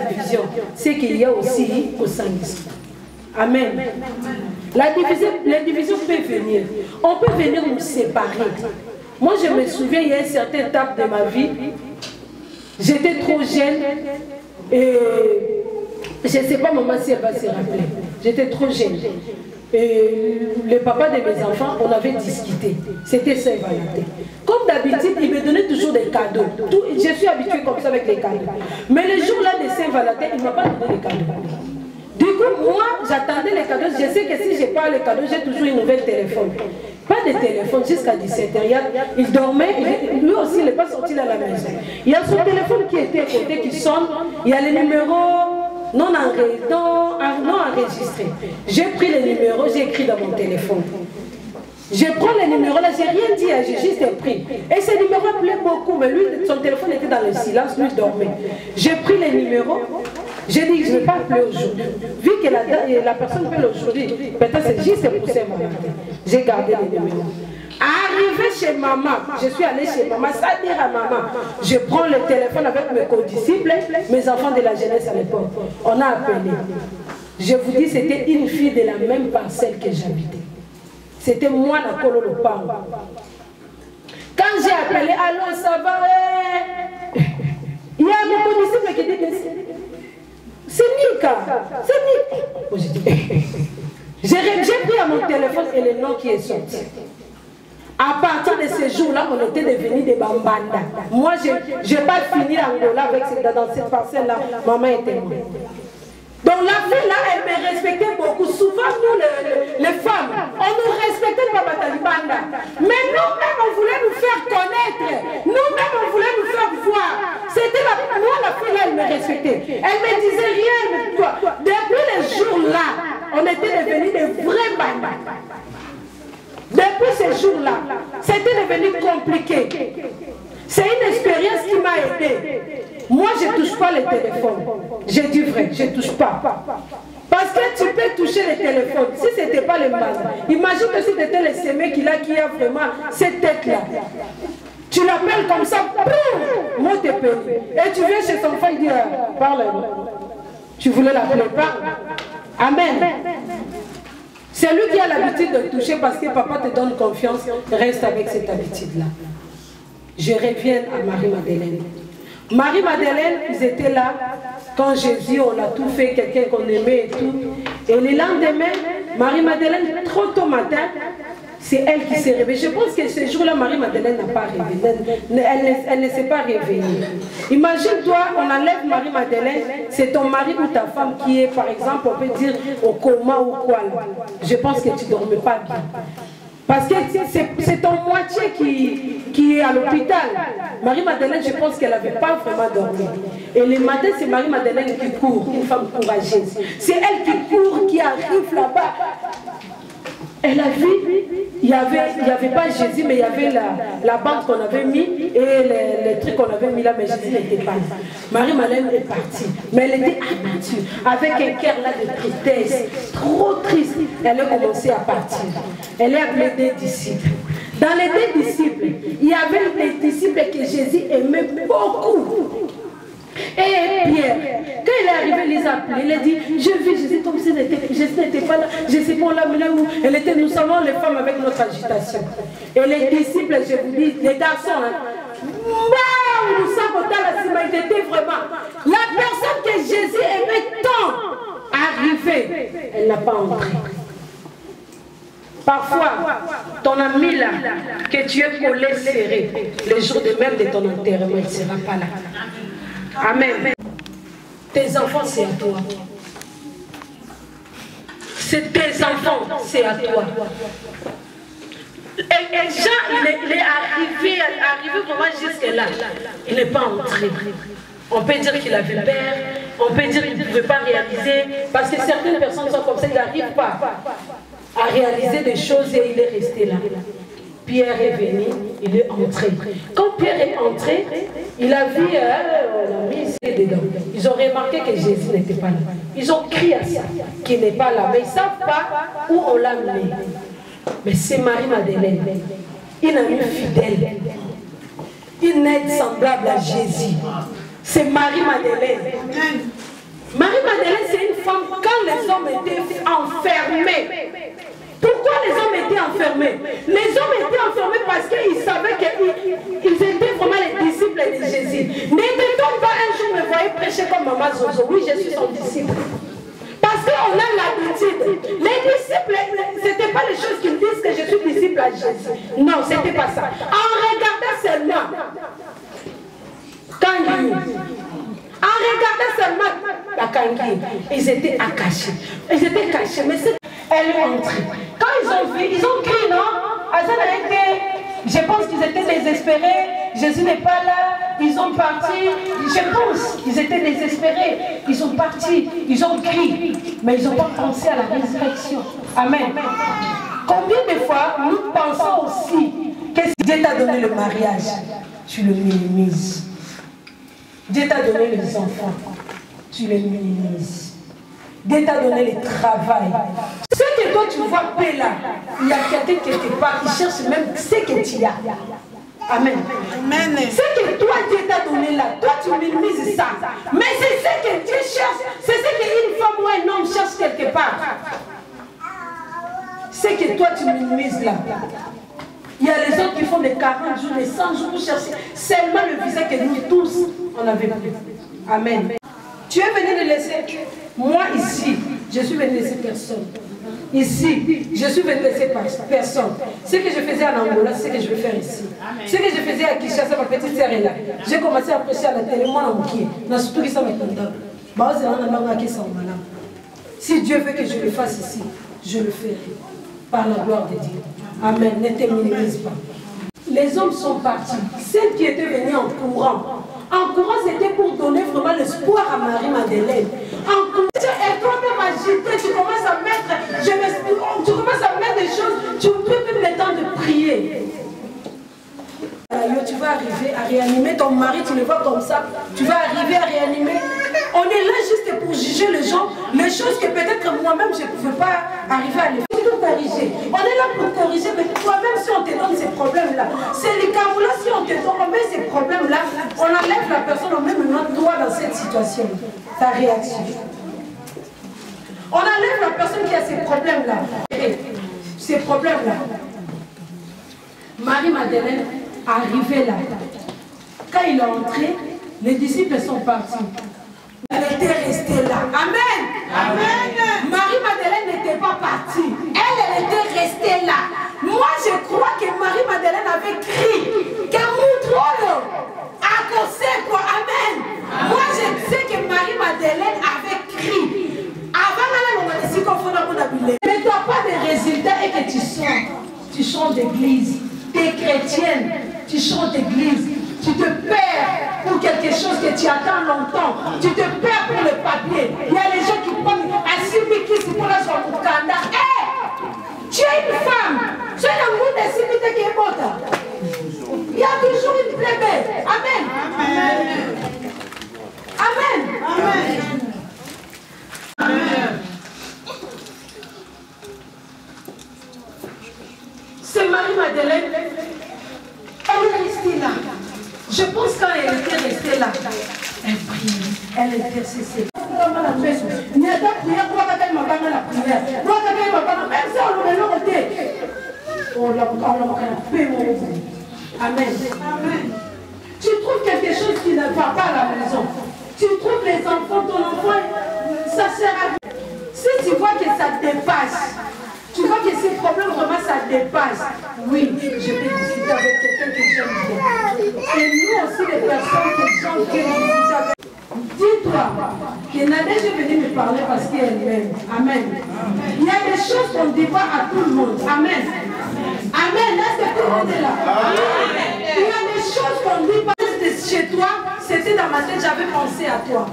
division. C'est qu'il y a aussi au Saint-Esprit. Amen. La division peut venir. On peut venir nous séparer. Moi, je me souviens, il y a une certaine étape de ma vie. J'étais trop jeune et je ne sais pas maman si elle va se rappeler. J'étais trop jeune. Et le papa de mes enfants, on avait discuté. C'était Saint-Valentin. Comme d'habitude, il me donnait toujours des cadeaux. Je suis habituée comme ça avec les cadeaux. Mais le jour-là de Saint-Valentin, il ne m'a pas donné les cadeaux. Du coup, moi, j'attendais les cadeaux. Je sais que si je n'ai pas les cadeaux, j'ai toujours une nouvelle téléphone. Pas de téléphone jusqu'à 17h. Il dormait, lui aussi, il n'est pas sorti de la maison. Il y a son téléphone qui était à côté, qui sonne. Il y a les numéros non enregistrés. J'ai pris les numéros, j'ai écrit dans mon téléphone. Je prends les numéros là, j'ai rien dit, j'ai juste pris. Et ces numéros appelaient beaucoup, mais lui, son téléphone était dans le silence, lui dormait. J'ai pris les numéros. J'ai dit que je ne vais pas appeler aujourd'hui. Vu que la personne appelle aujourd'hui, peut-être c'est juste pour ça. J'ai gardé les numéros. Arrivé chez maman, je suis allée chez maman, ça dire à maman, je prends le téléphone avec mes co-disciples, mes enfants de la jeunesse à l'époque. On a appelé. Je vous dis, c'était une fille de la même parcelle que j'habitais. C'était moi la Kololopang. Quand j'ai appelé, allô, ça va? Il y a mon co-disciple qui dit, c'est Mika, c'est Mika. J'ai pris à mon téléphone et le nom qui est sorti. À partir de ce jour-là, on était devenus des bambanda. Moi, je n'ai pas fini l'Angola dans cette parcelle-là. Maman était morte. Donc la fille là, elle me respectait beaucoup. Souvent, nous, les femmes, on nous respectait pas Batalibanda. Mais nous-mêmes, on voulait nous faire connaître. Nous-mêmes, on voulait nous faire voir. C'était moi, la fille était devenus de vrais bandits. Depuis ce jour-là, c'était devenu compliqué. C'est une expérience qui m'a aidé. Moi, je ne touche pas les téléphones. Je dis vrai, je ne touche pas. Parce que tu peux toucher les téléphones. Si ce n'était pas les mal, imagine que si c'était le semé qui a vraiment cette tête-là. Tu l'appelles comme ça, boum, mot te paye. Et tu viens chez son enfant et dis, parle. Tu voulais l'appeler, parle. Amen. C'est lui qui a l'habitude de toucher parce que papa te donne confiance. Reste avec cette habitude-là. Je reviens à Marie-Madeleine. Marie-Madeleine, ils étaient là quand Jésus, on a tout fait, quelqu'un qu'on aimait et tout. Et le lendemain, Marie-Madeleine, trop tôt matin, c'est elle qui s'est réveillée. Je pense que ce jour-là, Marie-Madeleine n'a pas réveillé. Elle ne s'est pas réveillée. Imagine-toi, on enlève Marie-Madeleine, c'est ton mari ou ta femme qui est, par exemple, on peut dire, au coma ou quoi. Je pense que tu ne dormais pas bien. Parce que c'est ton moitié qui est à l'hôpital. Marie-Madeleine, je pense qu'elle n'avait pas vraiment dormi. Et le matin, c'est Marie-Madeleine qui court, une femme courageuse. C'est elle qui court, qui arrive là-bas. Elle a vu, il n'y avait pas Jésus, mais il y avait la bande qu'on avait mis et les trucs qu'on avait mis là, mais Jésus n'était pas là. Marie-Madeleine est partie, mais elle était abattue, avec un cœur là de tristesse, trop triste. Elle a commencé à partir. Elle est appelée des disciples. Dans les deux disciples, il y avait des disciples que Jésus aimait beaucoup. Et Pierre, quand il est arrivé, il les a appelés, il a dit, je vis Jésus comme si Jésus n'était pas là, je sais pas là où elle était, nous savons les femmes avec notre agitation. Et les disciples, je vous dis, les garçons, nous savons dans la cima, ils étaient vraiment, la personne que Jésus aimait tant, arrivée, elle n'a pas entré. Parfois, ton ami là, que tu es collé serré, le jour de même de ton enterrement, il ne sera pas là. Amen. Tes enfants, c'est à toi. C'est tes enfants, c'est à toi. Et Jean, il est arrivé vraiment jusque là. Il n'est pas entré. On peut dire qu'il avait peur, on peut dire qu'il ne pouvait pas réaliser, parce que certaines personnes sont comme ça, ils n'arrivent pas à réaliser des choses et il est resté là. Pierre est venu, il est entré. Quand Pierre est entré, il a vu, on a mis ici dedans. Ils ont remarqué que Jésus n'était pas là. Ils ont crié à ça, qu'il n'est pas là. Mais ils ne savent pas où on l'a mis. Mais c'est Marie-Madeleine, une amie fidèle, une aide semblable à Jésus. C'est Marie-Madeleine. Marie-Madeleine, c'est une femme, quand les hommes étaient enfermés. Pourquoi les hommes étaient enfermés? Les hommes étaient enfermés parce qu'ils savaient qu'ils étaient vraiment les disciples de Jésus. N'était-on pas un jour me voyez prêcher comme Maman Zozo? Oui, je suis son disciple. Parce qu'on a l'habitude. Les disciples, ce n'était pas les choses qui me disent que je suis disciple à Jésus. Non, ce n'était pas ça. En regardant seulement, Kangui, en regardant seulement la Kangui, ils étaient cachés. Ils étaient cachés, mais c'est... Elle est entrée. Quand ils ont vu, ils ont crié, non? Je pense qu'ils étaient désespérés. Jésus n'est pas là. Ils ont parti. Je pense qu'ils étaient désespérés. Ils sont partis. Ils ont crié. Mais ils n'ont pas pensé à la résurrection. Amen. Combien de fois nous pensons aussi que si Dieu t'a donné le mariage, tu le minimises. Dieu t'a donné les enfants, tu les minimises. Dieu t'a donné le travail. Ce que toi tu vois là, il y a quelqu'un quelque part qui cherche même ce que tu as. Amen. Amen. Ce que toi Dieu t'a donné là, toi tu minimises ça. Mais c'est ce que Dieu cherche, c'est ce qu'une femme ou un homme cherche quelque part. Ce que toi tu minimises là. Il y a les autres qui font des 40 jours, des 100 jours pour chercher seulement le visage que nous tous on avait vu. Amen. Tu es venu de laisser, moi ici, je suis venu de laisser personne. Ici, je suis venu de laisser personne. Ce que je faisais en Angola, c'est ce que je vais faire ici. Ce que je faisais à Kinshasa, ma petite sœur est là. J'ai commencé à prêcher à la télé, moi en qui est. Surtout qui ça m'entend. Si Dieu veut que je le fasse ici, je le ferai. Par la gloire de Dieu. Amen. Ne te minimise pas. Les hommes sont partis. Celle qui était venue en courant. En courant, c'était pour donner vraiment l'espoir à Marie-Madeleine. En courant, et toi-même à t'agiter, tu commences à mettre, tu commences à mettre des choses, tu n'oublies même le temps de prier. Tu vas arriver à réanimer ton mari, tu le vois comme ça, tu vas arriver à réanimer. On est là juste pour juger les gens, les choses que peut-être moi-même je ne pouvais pas arriver à les faire. Corriger. On est là pour corriger, mais toi-même si on te donne ces problèmes-là, c'est les cas-là, si on te donne ces problèmes-là, on enlève la personne, on met maintenant toi dans cette situation, ta réaction. On enlève la personne qui a ces problèmes-là. Ces problèmes-là. Marie-Madeleine arrivée là. Quand il est entré, les disciples sont partis. Elle était restée là. Amen. Amen. Marie-Madeleine n'était pas partie. Elle était restée là. Moi, je crois que Marie-Madeleine avait crié que Moudrolo a causé quoi. Amen. Moi, je sais que Marie-Madeleine avait crié. Avant mais tu n'as pas de résultats et que tu chantes d'église. Tu es chrétienne, tu chantes d'église. Tu te perds pour quelque chose que tu attends longtemps. Tu te perds pour le papier. Il y a les gens qui prennent un simiki pour la soirée pour Kanda. Tu es une femme. Tu es un monde de simiki qui est beau. Il y a toujours une plébé. Amen. Amen. Amen. Amen. C'est Marie-Madeleine. Elle est restée là. Je pense quand elle était restée là, elle priait, elle intercessait. Il n'y a pas de prière, toi, quand elle m'a pas la prière. Toi, quand elle m'a pas même ça, on l'a noté. On l'a fait, mon Dieu. Amen. Amen. Tu trouves quelque chose qui ne va pas à la maison. Tu trouves les enfants, ton enfant, ça sert à rien. Si tu vois que ça dépasse, tu vois que ces problèmes vraiment ça dépasse. Oui, je vais discuter avec quelqu'un que j'aime bien. Et nous aussi les personnes que j'aime bien discuter avec. Dis-toi que Nadège est venue me parler parce qu'elle m'aime. Amen. Il y a des choses qu'on ne dit pas à tout le monde. Amen. Amen. Est-ce que tout le monde est là? Il y a des choses qu'on ne dit pas chez toi. C'était dans ma tête, j'avais pensé à toi.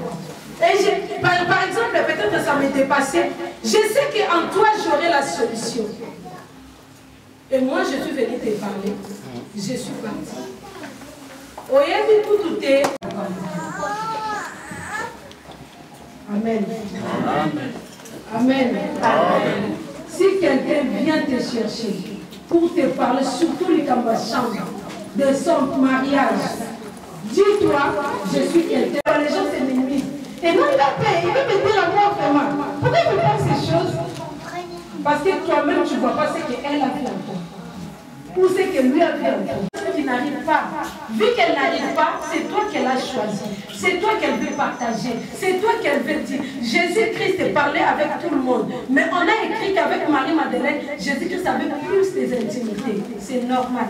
Et par exemple, peut-être que ça m'est dépassé. Je sais qu'en toi, j'aurai la solution. Et moi, je suis venue te parler. Je suis partie. Oyez tout est. Amen. Amen. Amen. Si quelqu'un vient te chercher pour te parler, surtout les chambre de son mariage, dis-toi, je suis quelqu'un. Les gens s'éliminent. Et non, il a peur, il veut me dire à moi vraiment. Pourquoi il me parle ces choses? Parce que toi-même, tu ne vois pas ce qu'elle a vu en toi. Ou ce que lui a vu en toi. Ce qui n'arrive pas. Vu qu'elle n'arrive pas, c'est toi qu'elle a choisi. C'est toi qu'elle veut partager. C'est toi qu'elle veut dire. Jésus-Christ parlait avec tout le monde. Mais on a écrit qu'avec Marie-Madeleine, Jésus-Christ avait plus des intimités. C'est normal.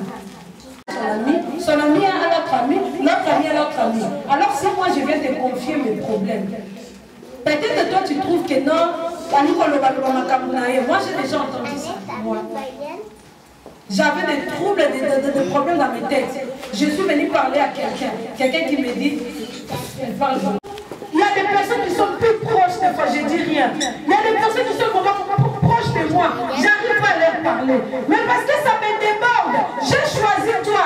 Son ami a l'autre ami, l'autre ami a l'autre ami. Alors si moi je viens te confier mes problèmes, peut-être que toi tu trouves que non, moi j'ai déjà entendu ça. J'avais des troubles, des problèmes dans mes têtes. Je suis venue parler à quelqu'un qui me dit, elle parle. Il y a des personnes qui sont plus proches de moi, je dis rien. Il y a des personnes qui sont vraiment proches de moi, j'arrive pas à leur parler. Mais parce que ça me déborde, j'ai choisi toi.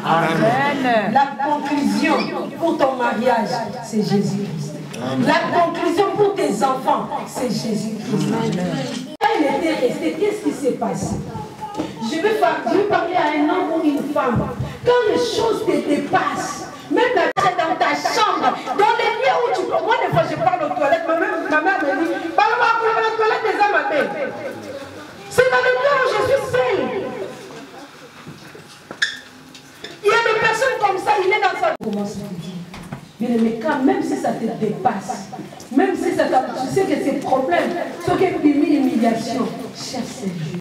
Amen. La conclusion pour ton mariage, c'est Jésus-Christ. La conclusion pour tes enfants, c'est Jésus-Christ. Quand il était resté, qu'est-ce qui s'est passé? Je vais parler à un homme ou une femme. Quand les choses te dépassent, même dans ta chambre, dans les lieux où tu peux. Moi, des fois, je parle aux toilettes. Ma mère me dit, parle-moi pour les toilettes des hommes. C'est dans les lieux où je suis seule. Il y a des personnes comme ça, il est dans sa... Comment ça dit? Mais quand même si ça te dépasse, même si ça tu sais que ces problèmes, ce qui est l'humiliation, cherche Dieu.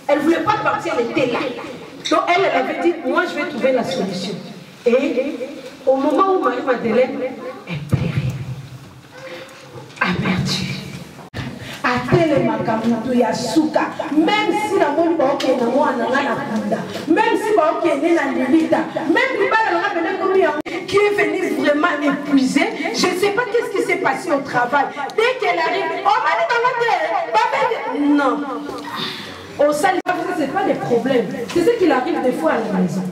Elle ne voulait pas partir, elle était là. Donc elle avait dit, moi je vais trouver la solution. Et au moment où Marie-Madeleine, elle pleurait. Aperçue. Même si la monde même si qui est venu vraiment épuisé, je ne sais pas qu'est-ce qui s'est passé au travail. Dès qu'elle arrive, oh, non. Au salle, ce n'est pas des problèmes. C'est ce qu'il arrive des fois à la maison.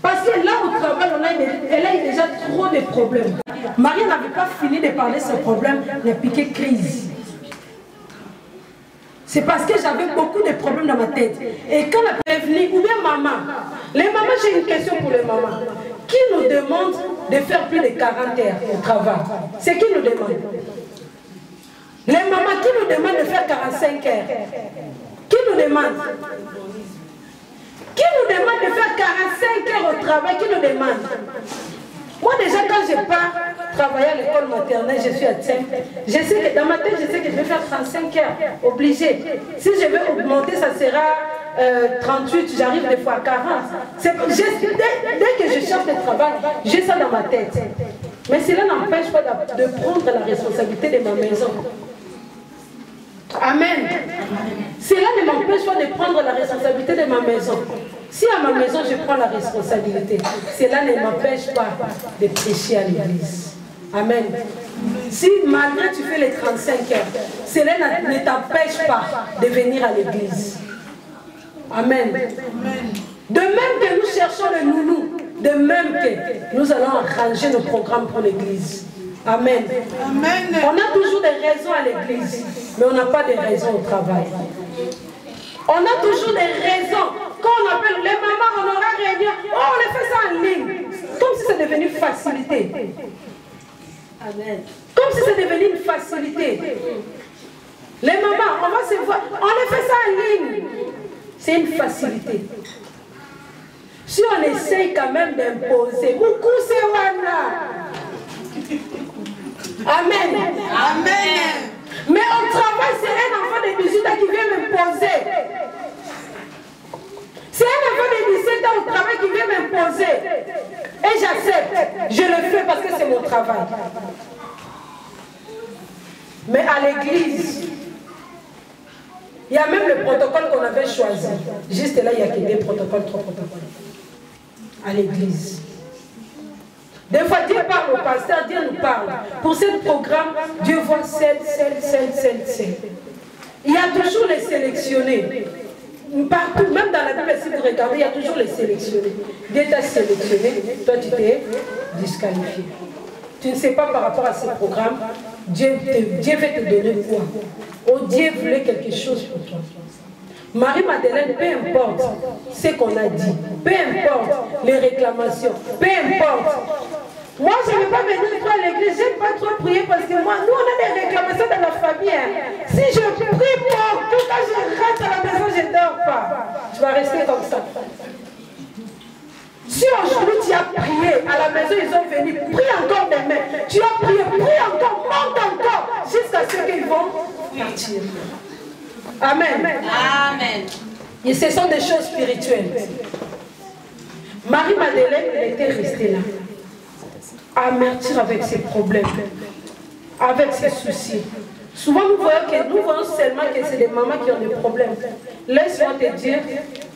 Parce que là au travail, elle a eu déjà trop de problèmes. Marie n'avait pas fini de parler de ses problèmes, elle a piqué crise. C'est parce que j'avais beaucoup de problèmes dans ma tête. Et quand elle est venue, ou bien maman, les mamans, j'ai une question pour les mamans. Qui nous demande de faire plus de 40 heures au travail? C'est qui nous demande? Les mamans, qui nous demandent de faire 45 heures? Qui nous demande? Qui nous demande de faire 45 heures au travail? Qui nous demande? Moi déjà quand je pars travailler à l'école maternelle, je suis à Tien. Je sais que dans ma tête, je sais que je vais faire 35 heures, obligé. Si je vais augmenter, ça sera 38, j'arrive des fois à 40. Dès que je cherche le travail, j'ai ça dans ma tête. Mais cela n'empêche pas de prendre la responsabilité de ma maison. Amen. Cela ne m'empêche pas de prendre la responsabilité de ma maison. Si à ma maison je prends la responsabilité, cela ne m'empêche pas de prêcher à l'église. Amen. Si malgré tu fais les 35 heures, cela ne t'empêche pas de venir à l'église. Amen. De même que nous cherchons le nounou, de même que nous allons arranger nos programmes pour l'église. Amen. Amen. On a toujours des raisons à l'église, mais on n'a pas de raisons au travail. On a toujours des raisons. Quand on appelle les mamans, on aura réunion. Oh, on a fait ça en ligne. Comme si c'est devenu une facilité. Amen. Comme si c'est devenu une facilité. Les mamans, on va se voir. On a fait ça en ligne. C'est une facilité. Si on essaye quand même d'imposer, beaucoup c'est voilà. Amen. Amen. Mais au travail, c'est un enfant de 18 ans qui vient m'imposer. C'est un enfant de 17 ans au travail qui vient m'imposer. Et j'accepte. Je le fais parce que c'est mon travail. Mais à l'église, il y a même le protocole qu'on avait choisi. Juste là, il n'y a que des protocoles, 3 protocoles. À l'église. Des fois, Dieu parle au pasteur, Dieu nous parle. Pour ce programme, Dieu voit celle. Il y a toujours les sélectionnés. Partout, même dans la Bible, si vous regardez, il y a toujours les sélectionnés. Dieu t'a sélectionné, toi tu t'es disqualifié. Tu ne sais pas par rapport à ce programme, Dieu veut te donner quoi? Oh, Dieu voulait quelque chose pour toi. Marie-Madeleine, peu importe ce qu'on a dit, peu importe les réclamations, peu importe. Moi, je ne vais pas venir trop à l'église, je n'aime pas trop prier parce que moi, nous, on a des réclamations dans la famille. Hein. Si je prie beaucoup, quand je rentre à la maison, je ne dors pas. Tu vas rester comme ça. Si aujourd'hui tu as prié, à la maison, ils sont venus, prie encore demain. Tu as prié, prie encore, monte encore, jusqu'à ce qu'ils vont partir. Amen. Amen. Et ce sont des choses spirituelles. Marie-Madeleine, elle était restée là. Amertir avec ses problèmes, avec ses soucis. Souvent, nous voyons seulement que c'est des mamans qui ont des problèmes. Laisse-moi te dire,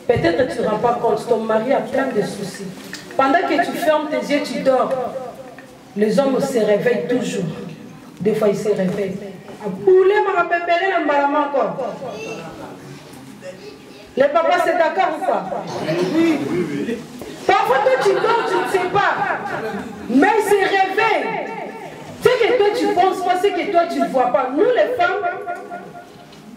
peut-être que tu ne rends pas compte, ton mari a plein de soucis. Pendant que tu fermes tes yeux, tu dors. Les hommes se réveillent toujours. Des fois, ils se réveillent. Les papas, c'est d'accord ou pas? Oui. Parfois, toi, tu dors, tu ne sais pas. Mais ils se réveillent. C'est que toi, tu ne penses pas, c'est que toi, tu ne vois pas. Nous, les femmes,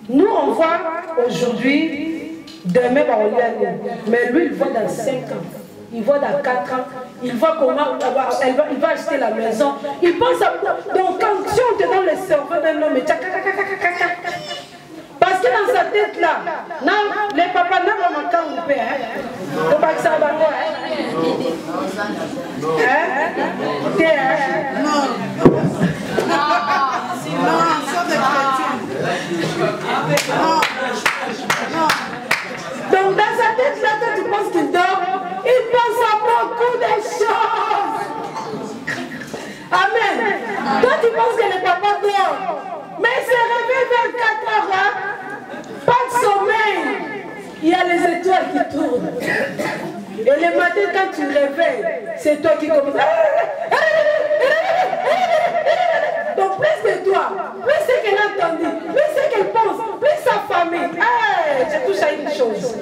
nous, on voit aujourd'hui, demain, on y aller. Mais lui, il voit dans 5 ans. Il voit dans 4 ans. Il voit comment il va acheter la maison. Il pense à... Donc, quand si on te donne le cerveau d'un homme, parce que dans sa tête là, les papas n'ont pas manqué au père. Au bac ça va quoi? Non. Non, ça des chrétiens. Non. Donc dans sa tête là, quand tu penses qu'il dort, il pense à beaucoup de choses. Amen. Toi tu penses que les papas dorment. Mais il se réveille vers 4 heures, hein? Pas de sommeil. Il y a les étoiles qui tournent. Et le matin, quand tu réveilles, c'est toi qui commences. plus de toi, plus ce qu'elle a entendu, plus ce qu'elle pense, plus sa famille. Hey, je touche à une chose.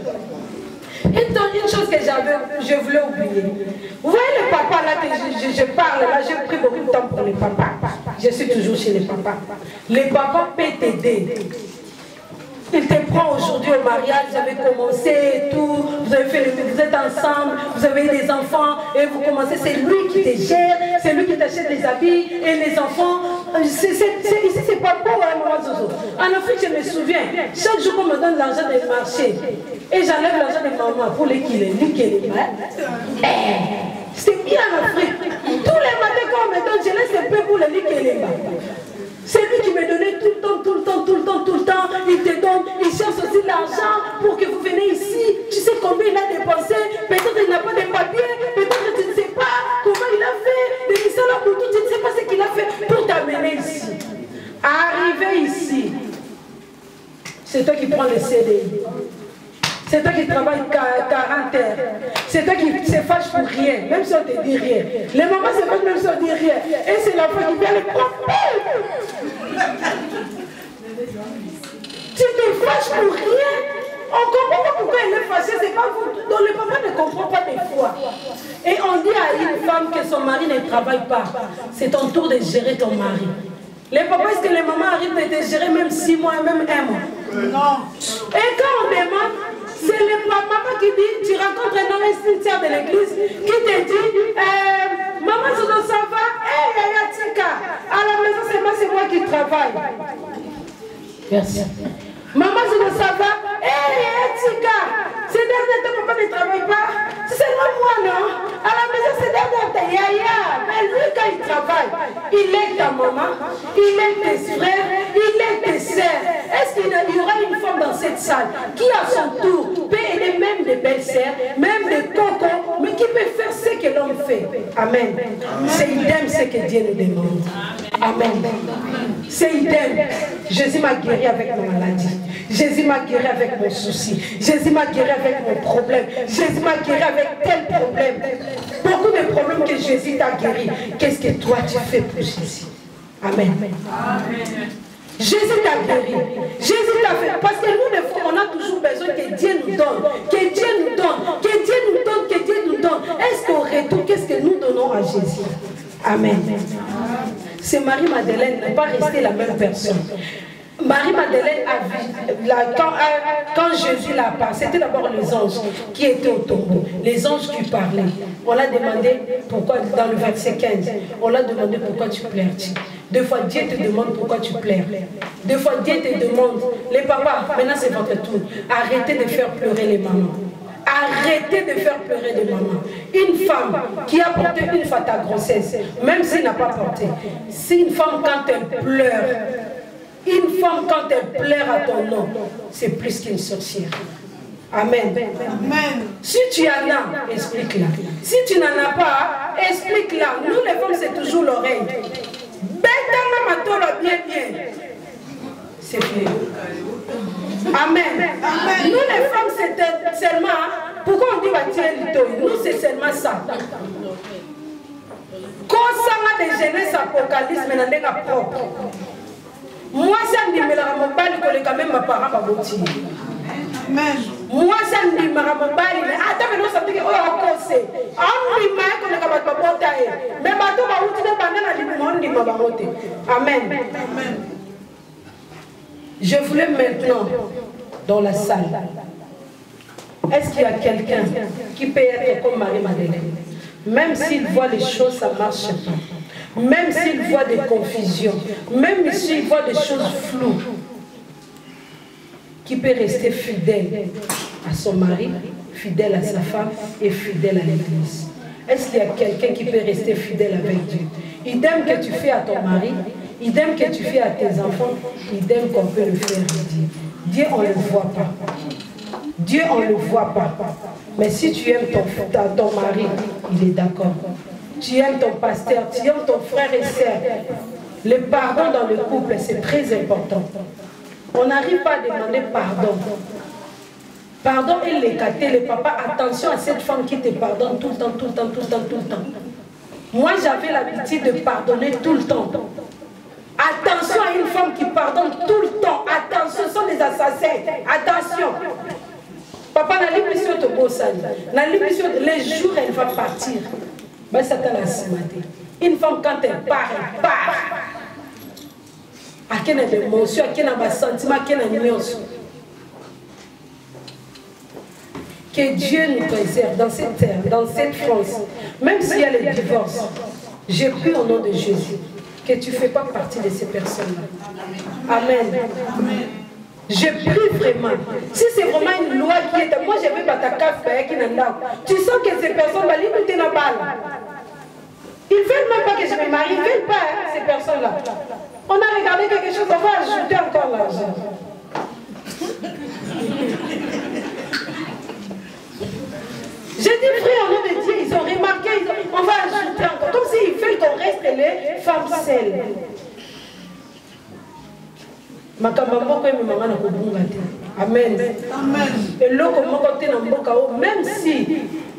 Une chose que je voulais oublier. Vous voyez le papa là que je parle, là j'ai pris beaucoup de temps pour les papas. Je suis toujours chez les papas. Les papas peuvent t'aider. Il te prend aujourd'hui au mariage, vous avez commencé et tout, vous êtes ensemble, vous avez des enfants et vous commencez, c'est lui qui te gère, c'est lui qui t'achète les habits et les enfants. Ici c'est pas pour maman Zozo. En Afrique, je me souviens, chaque jour qu'on me donne l'argent du marché et j'enlève l'argent de maman pour les c'est bien en Afrique. Tous les matins qu'on me donne, je laisse un peu pour les likéléma. C'est lui qui me donnait tout le temps. Il te donne, il cherche aussi l'argent pour que vous venez ici. Tu sais combien il a dépensé. Peut-être il n'a pas de papier. Peut-être tu ne sais pas comment il a fait. Des missions pour tout, tu ne sais pas ce qu'il a fait pour t'amener ici. Arrivé ici, c'est toi qui prends le CDI. C'est toi qui travailles 40 heures. C'est toi qui se fâche pour rien, même si on te dit rien. Les mamans se fâchent même si on dit rien. Et c'est l'enfant qui vient les prendre. Tu te fâches pour rien. On ne comprend pas pourquoi elle est fâchée, c'est pas vous. Donc le papa ne comprend pas des fois. Et on dit à une femme que son mari ne travaille pas. C'est ton tour de gérer ton mari. Les papas, est-ce que les mamans arrivent à te gérer même 6 mois, même 1 mois? Non. Et quand on demande, c'est le papa qui dit, tu rencontres un investisseur de l'église qui te dit, maman, ça va, Tika, à la maison, c'est moi qui travaille. Merci. Maman, ça va, Tika, ces derniers temps, papa ne travaille pas. C'est seulement moi, non? À la maison, c'est derniers temps, mais lui, quand il travaille, il est ta maman, il est tes frères, il est tes sœurs. Est-ce qu'il y aura une femme dans cette salle qui, à son tour, peut aider même des belles-sœurs, même des cocos, mais qui peut faire ce que l'homme fait? Amen. C'est idem ce que Dieu nous demande. Amen. C'est idem. Jésus m'a guéri avec ma maladie. Jésus m'a guéri avec mon souci. Jésus m'a guéri avec mon problème. Jésus m'a guéri avec tel problème. Beaucoup de problèmes que Jésus t'a guéri. Qu'est-ce que toi tu fais pour Jésus? Amen. Amen. Jésus t'a guéri. Jésus t'a fait. Parce que nous, des fois, on a toujours besoin que Dieu nous donne. Que Dieu nous donne. Que Dieu nous donne. Que Dieu nous donne. Est-ce qu'au retour, qu'est-ce que nous donnons à Jésus? Amen. C'est Marie-Madeleine n'est pas restée la même personne. Marie-Madeleine a vu, quand Jésus l'a parlé, c'était d'abord les anges qui étaient au tombeau, les anges qui parlaient. On l'a demandé pourquoi, dans le verset 15, on l'a demandé pourquoi tu pleures-tu. Deux fois Dieu te demande pourquoi tu pleures. Deux fois Dieu te demande, les papas, maintenant c'est votre tour, arrêtez de faire pleurer les mamans. Arrêtez de faire pleurer des mamans. Une femme qui a porté une fois ta grossesse, même s'il n'a pas porté, c'est une femme quand elle pleure. Une femme, quand elle pleure à ton nom, c'est plus qu'une sorcière. Amen. Amen. Si tu en as, explique-la. Si tu n'en as pas, explique-la. Nous, les femmes, c'est toujours l'oreille. Bien. C'est fini. Amen. Amen. Nous, les femmes, c'est seulement... Pourquoi on dit nous, c'est seulement ça. Quand ça a des jeunesse apocalypse, mais on est propre. Moi, ça me dit, mais la mobile, que quand même ma parent va voter. Moi, ça me dit, mais la mobile, mais attends, mais nous, ça me dit, oh, encore c'est. On dit, mais qu'on est capable de voter. Mais bateau va voter, on dit, mais voter. Amen. Je voulais maintenant, dans la salle, est-ce qu'il y a quelqu'un qui peut être comme Marie-Madeleine? Même s'il voit les choses, ça ne marche pas. Même s'il voit des confusions, même s'il voit des choses floues, qui peut rester fidèle à son mari, fidèle à sa femme et fidèle à l'église. Est-ce qu'il y a quelqu'un qui peut rester fidèle avec Dieu? Idem que tu fais à ton mari, idem que tu fais à tes enfants, idem qu'on peut le faire à Dieu. Dieu, on ne le voit pas. Dieu, on ne le voit pas. Mais si tu aimes ton mari, il est d'accord. Tu aimes ton pasteur, tu aimes ton frère et sœur. Le pardon dans le couple, c'est très important. On n'arrive pas à demander pardon. Pardon et l'écarter, le papa, attention à cette femme qui te pardonne tout le temps. Moi, j'avais l'habitude de pardonner tout le temps. Attention à une femme qui pardonne tout le temps. Attention, ce sont des assassins. Attention. Papa, dans l'émission de Bossani, dans l'émission, les jours elle va partir. Ben, ça t'a la matin. Une femme, quand elle part, elle part. À quelle émotion, à quel sentiment, à quelle émotion. Que Dieu nous préserve dans cette terre, dans cette France. Même s'il y a les divorces, j'ai pris au nom de Jésus que tu ne fais pas partie de ces personnes-là. Amen. Je prie vraiment. Si c'est vraiment une loi qui est... Moi, je vais battre ta café qui n'a pas. Tu sens que ces personnes vont aller dans la balle. Ils ne veulent même pas que je me marie. Ils ne veulent pas, hein, ces personnes-là. On a regardé quelque chose, on va ajouter encore l'argent. J'ai dit, frère, au nom de Dieu, ils ont remarqué, on va ajouter encore. Comme s'ils veulent qu'on reste les femmes seules. Amen. Et l'autre, même si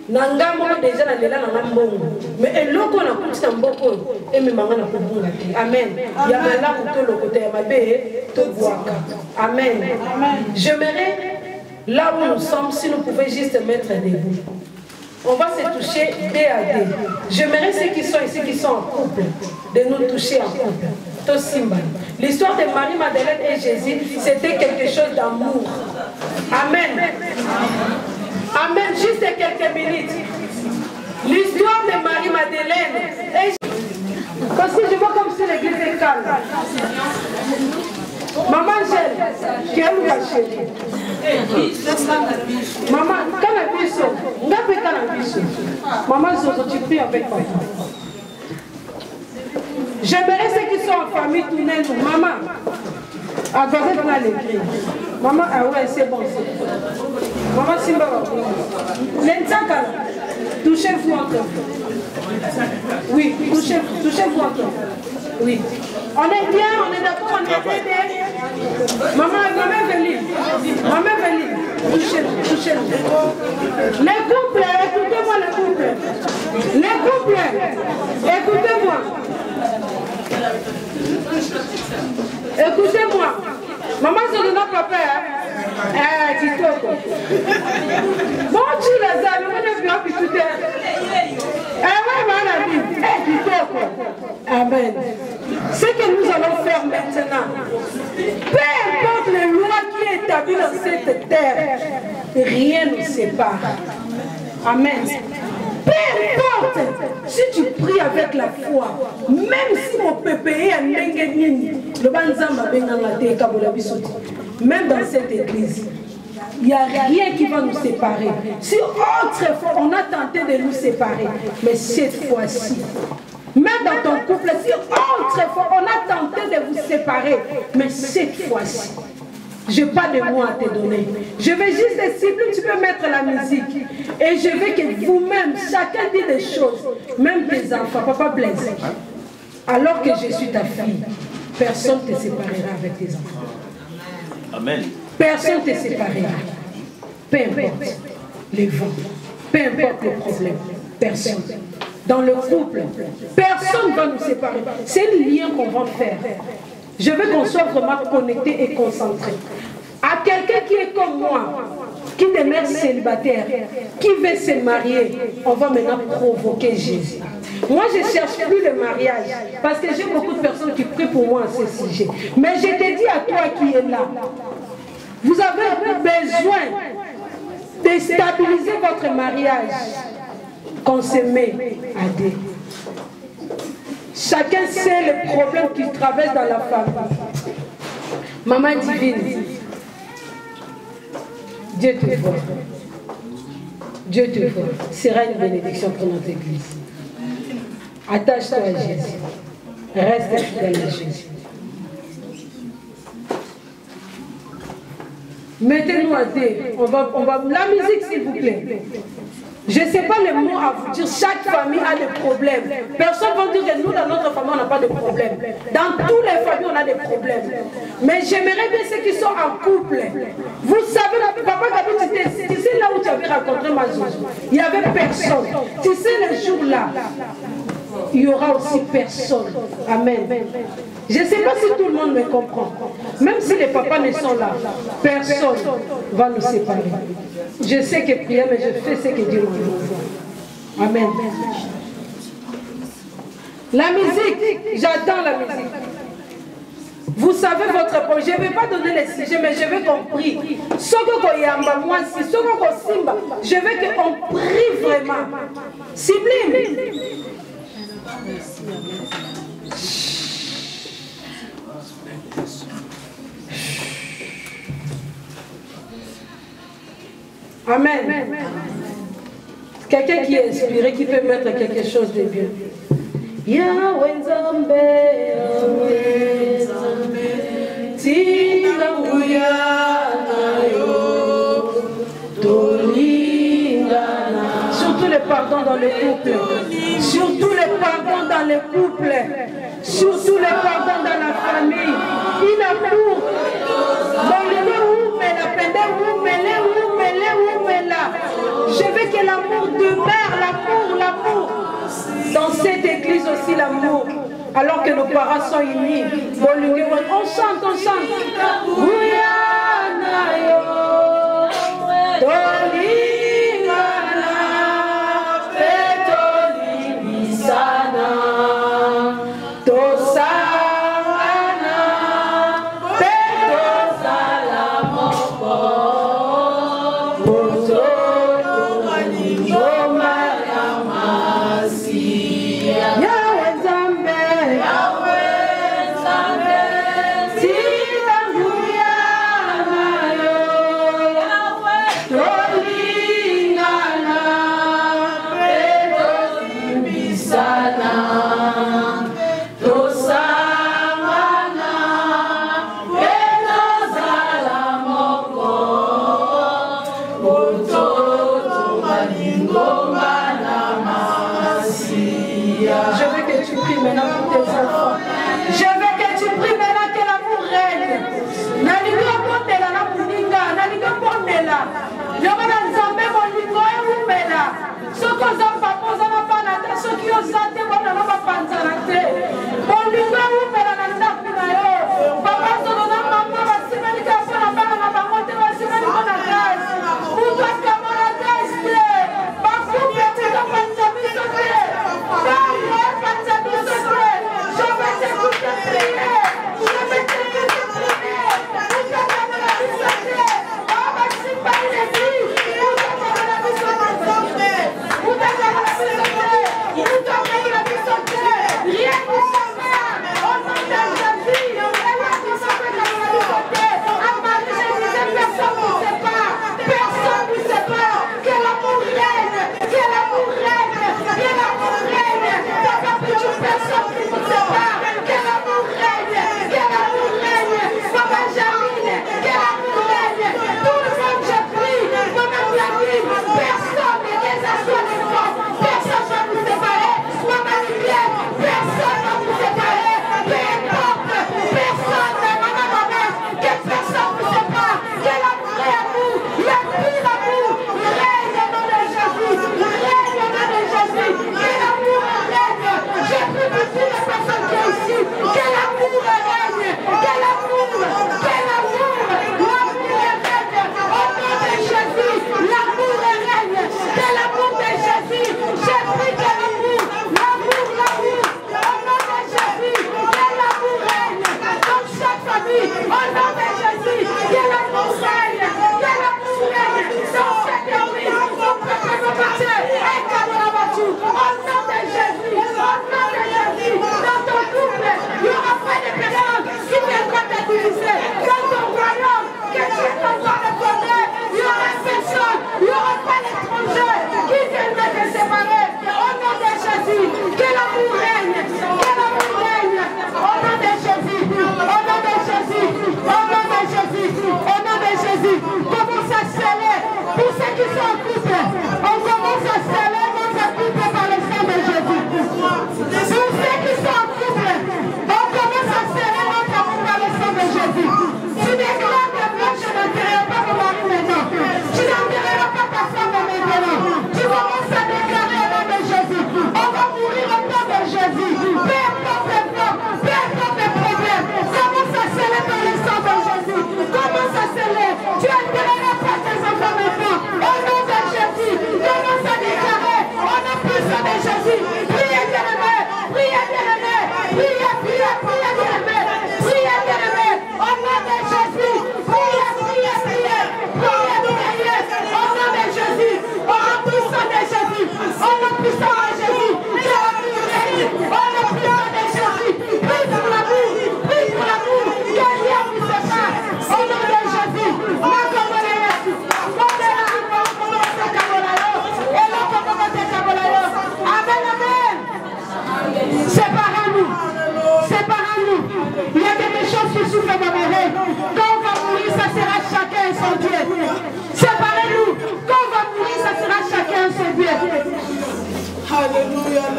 nanga moko déjà na lela na mbongo mais eloko na kutina mboko et me manga na kubunga te. Amen. Ya malamu to lokote ya mabe to boaka. Amen. J'aimerais là où nous sommes, si nous pouvions juste mettre debout. On va se toucher B à D. J'aimerais ceux qui sont ici, qui sont en couple, de nous toucher en couple. L'histoire de Marie-Madeleine et Jésus, c'était quelque chose d'amour. Amen. Amen. Juste quelques minutes. L'histoire de Marie-Madeleine et... Parce que je vois comme si l'église est calme. Maman Gêne, qui est où la chérie? Maman, cannabis, on a fait cannabis. Maman, tu pries avec papa. J'aimerais ceux qui sont en famille tourner nous. Maman, à côté de l'église. Maman, ah ouais, c'est bon. Maman, Simba, l'ensaka, touchez-vous entre vous. Oui, touchez-vous entre vous. Oui. On est bien, on est d'accord, on est bien. Maman Véline, touchez-vous. Les couples, écoutez-moi les couples. Les couples, écoutez-moi. Écoutez-moi. Maman, je ne donne pas peur. Kitoko. Bon, tu les as, on est bien, puis tout est. Amen. Ce que nous allons faire maintenant, peu importe les lois qui est établies dans cette terre, rien ne nous sépare. Amen. Peu importe, si tu pries avec la foi, même si mon pépé est un même dans cette église, il n'y a rien qui va nous séparer. Si autrefois on a tenté de nous séparer, mais cette fois-ci, même dans ton couple, si autrefois on a tenté de vous séparer, mais cette fois-ci, je n'ai pas de mots à te donner. Je vais juste décider, tu peux mettre la musique. Et je veux que vous-même, chacun dit des choses, même tes enfants, papa Blaise. Alors que je suis ta fille, personne ne te séparera avec tes enfants. Amen. Personne ne te séparera. Peu importe les vents, peu importe les problèmes, personne. Dans le couple, personne ne va nous séparer. C'est le lien qu'on va faire. Je veux qu'on soit vraiment connecté et concentré. À quelqu'un qui est comme moi, qui demeure célibataire, qui veut se marier, on va maintenant provoquer Jésus. Moi, je ne cherche plus le mariage, parce que j'ai beaucoup de personnes qui prient pour moi à ce sujet. Mais je te dis à toi qui es là, vous avez besoin de stabiliser votre mariage, qu'on se met à deux. Chacun sait les problèmes qu'il traverse dans la famille. Maman divine, Dieu te voit. Dieu te voit. Sera une bénédiction pour notre église. Attache-toi à Jésus. Reste fidèle à Jésus. Mettez-nous à deux. La musique, s'il vous plaît. Je ne sais pas les mots à vous dire. Chaque famille a des problèmes. Personne ne va dire que nous, dans notre famille, on n'a pas de problème. Dans toutes les familles, on a des problèmes. Mais j'aimerais bien ceux qui sont en couple. Vous savez, papa Gabi, tu sais là où tu avais rencontré ma joujou, il n'y avait personne. Tu sais, le jour-là, il y aura aussi personne. Amen. Je ne sais pas si tout le monde me comprend. Même si les papas ne sont là, personne ne va nous séparer. Je sais que prier, mais je fais ce que Dieu me dit. Amen. La musique, j'adore la musique. Vous savez votre projet, je ne vais pas donner les sujets, mais je veux qu'on prie. Ce que yamba moi, ce que simba, je veux qu'on prie vraiment. Sublime. Amen. Quelqu'un qui est inspiré, qui peut mettre quelque chose de bien. Yahweh Nzambe, Yahweh Nzambe, Tinga Nguya na yo, Tolingana. Surtout les pardons dans le couple. Surtout les pardons dans le couple. Surtout les pardons dans la famille. Il a pour. Je veux que l'amour demeure, l'amour. Dans cette église aussi, l'amour. Alors que nos parents sont unis. On chante. Yahweh Nzambe,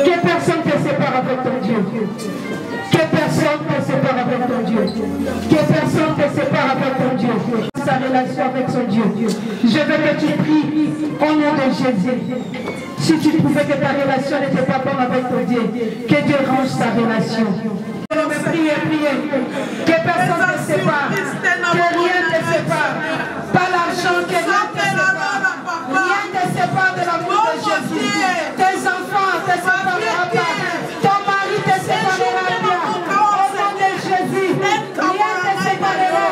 Que personne ne te sépare avec ton Dieu. Que personne ne te sépare avec ton Dieu. Que personne ne te sépare avec ton Dieu. Sa relation avec son Dieu. Je veux que tu pries au nom de Jésus. Si tu trouvais que ta relation n'était pas bonne avec ton Dieu, que Dieu range ta relation. Priez, priez. Que personne ne te sépare. Que rien ne te sépare. Pas l'argent, que rien ne te sépare. Rien ne te sépare de l'amour de Jésus. Tes enfants te séparera pas. Ton mari te séparera pas. Au nom de Jésus. Rien ne te séparera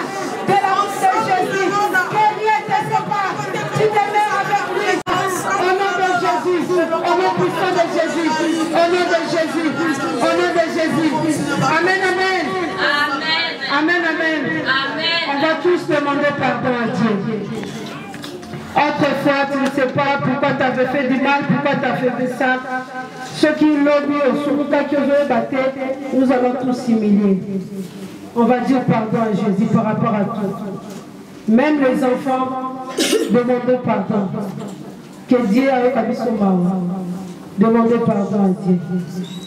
de l'amour de Jésus. Que rien ne te sépare. Tu te mets avec lui. Au nom de Jésus. Au nom puissant de Jésus. Au nom de Jésus. Au nom de Jésus. Amen, amen. Amen, amen. On va tous demander pardon à Dieu. Autrefois, tu ne sais pas pourquoi tu avais fait du mal, pourquoi tu as fait ça. Ceux qui l'ont mis au Suruka, qui ont battu, nous allons tous s'humilier. On va dire pardon à Jésus par rapport à tout. Même les enfants, demandez pardon. Que Dieu a établi son mari. Demandez pardon à Dieu.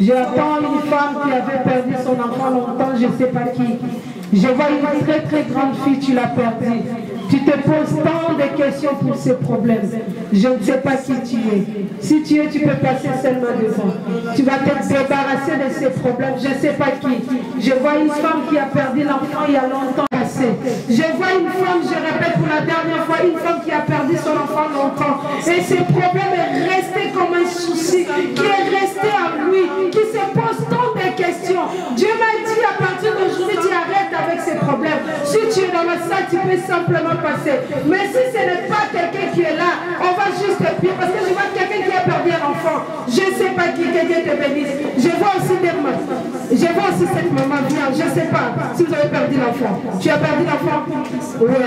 J'attends une femme qui avait perdu son enfant longtemps, je ne sais pas qui. Je vois une très très grande fille, tu l'as perdue. Tu te poses tant de questions pour ces problèmes. Je ne sais pas qui tu es. Si tu es, tu peux passer seulement devant. Tu vas te débarrasser de ces problèmes. Je ne sais pas qui. Je vois une femme qui a perdu l'enfant il y a longtemps passé. Je vois une femme, je répète pour la dernière fois, une femme qui a perdu son enfant longtemps. Et ce problème est resté comme un souci, qui est resté à lui, qui se pose tant de questions. Dieu m'a dit à partir d'aujourd'hui, tu arrêtes avec ces problèmes. Si tu es dans la salle, tu peux simplement passer. Mais si ce n'est pas quelqu'un qui est là, on va juste prier. Parce que je vois quelqu'un qui a perdu un enfant. Je ne sais pas qui, que Dieu te bénisse. Je vois aussi des mamans. Je vois aussi cette maman bien. Je ne sais pas si vous avez perdu l'enfant. Tu as perdu l'enfant? Oui,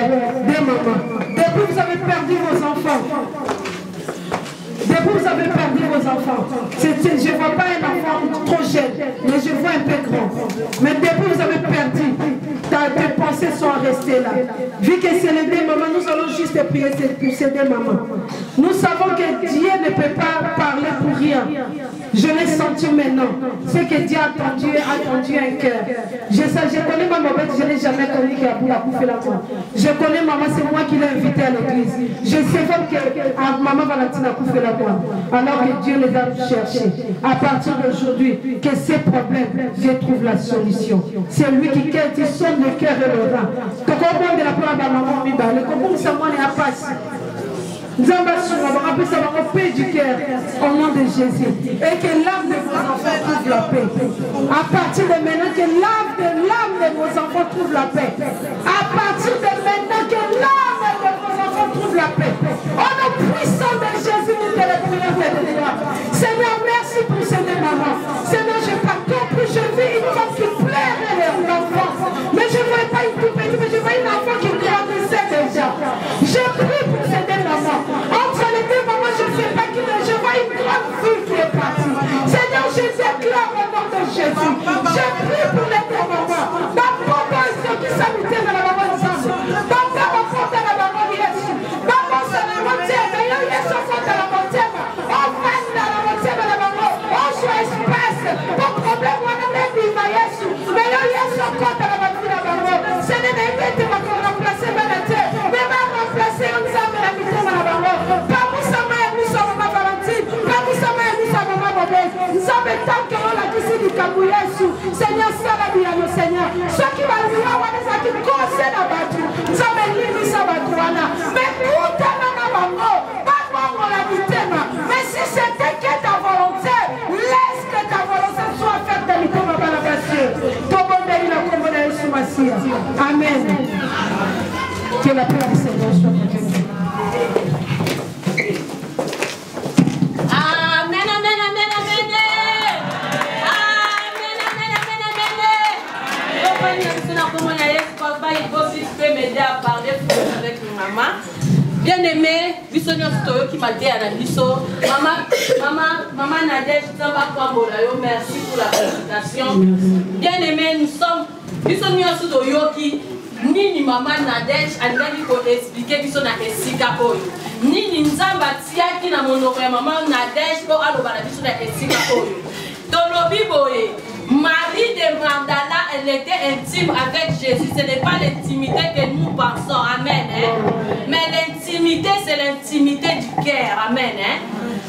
des mamans. Depuis vous avez perdu vos enfants. Depuis vous avez perdu vos enfants. Je ne vois pas un enfant trop jeune, mais je vois un peu grand. Mais depuis vous avez perdu, tes pensées sont restées là. Vu que c'est les deux mamans, nous allons juste prier pour ces deux mamans. Nous savons que Dieu ne peut pas parler pour rien. Je l'ai senti maintenant. C'est que Dieu a attendu un cœur. Je connais ma maman, je n'ai jamais connu qui a bouffé la main. Je connais maman, c'est moi qui l'ai invitée à l'église. Je sais même que maman Valentine a bouffé la main. Alors que Dieu les a cherchés. À partir d'aujourd'hui, que ces problèmes, Dieu trouve la solution. C'est lui qui sonne le cœur et le rein. Comment de la part de maman Mibale, comment ça m'en est à passer. Nous allons au paix du cœur au nom de Jésus. Et que l'âme de vos enfants trouve la paix. À partir de maintenant, que l'âme de vos enfants trouve la paix. À partir de maintenant, que l'âme de vos enfants trouve la paix. Au nom puissant de Jésus, nous te le prions. Seigneur, merci pour ces deux mamans. Seigneur, je n'ai pas compris. Je vis une femme qui plairait l'enfant. Mais je ne vois pas une tout petite, mais je vois une enfant qui grandissait déjà. Je prie pour ces deux mamans. Entre les deux mamans, je ne sais pas qui, mais je vois une grande fille qui est partie. Seigneur, je déclare au nom de Jésus. Je prie pour les deux mamans. Papa, ceux qui s'habitaient dans la maman de Sam. Papa, on compte à la maman de Yesu. Papa, c'est la montagne. Mais il y a Yesu compte à la montagne. On va dans la montagne de la maman. On joue espace. Mon problème, on a même dit ma Yesu. Mais il y a Yesu compte à la montagne de la maman. Ce n'est pas été ma remplacer ma terre. Mais ma remplacer en disant que la mission de la maman. Pas pour ça, mais nous sommes ma Valentine. Pas pour ça, mais nous sommes ma mauvaise. Nous sommes tant que l'on a dit du Kabou Yesu. Seigneur, ça va bien, le Seigneur. Ceux qui vont nous avoir des acquis conseillent la battue. Nous sommes libres, ça va trouver. Mais tout est dans la maman. Pas pour la vitesse. Mais si c'était que ta volonté, laisse que ta volonté soit faite de l'île de la bassure. Ton bon Dieu, la commande de Yesu Massia. Amen. Que la paix du Seigneur soit avec vous. Amen, amen, amen, amen. Amen, amen, amen, amen. Il faut aussi m'aider à parler avec maman. Bien aimé, Bissonio Stoyo qui m'a dit à la Bisso, maman Nadège, merci pour la présentation. Bien aimé, nous sommes Bissonio Stoyo qui nini mama Nadège alingaki koexplike biso na esika oyo nini nzambe atiaki na monoko ya mama Nadège mpo aloba na biso na esika oyo tolobi boye Marie de Magdala, elle était intime avec Jésus. Ce n'est pas l'intimité que nous pensons. Amen. Hein? Mais l'intimité, c'est l'intimité du cœur. Amen. Hein?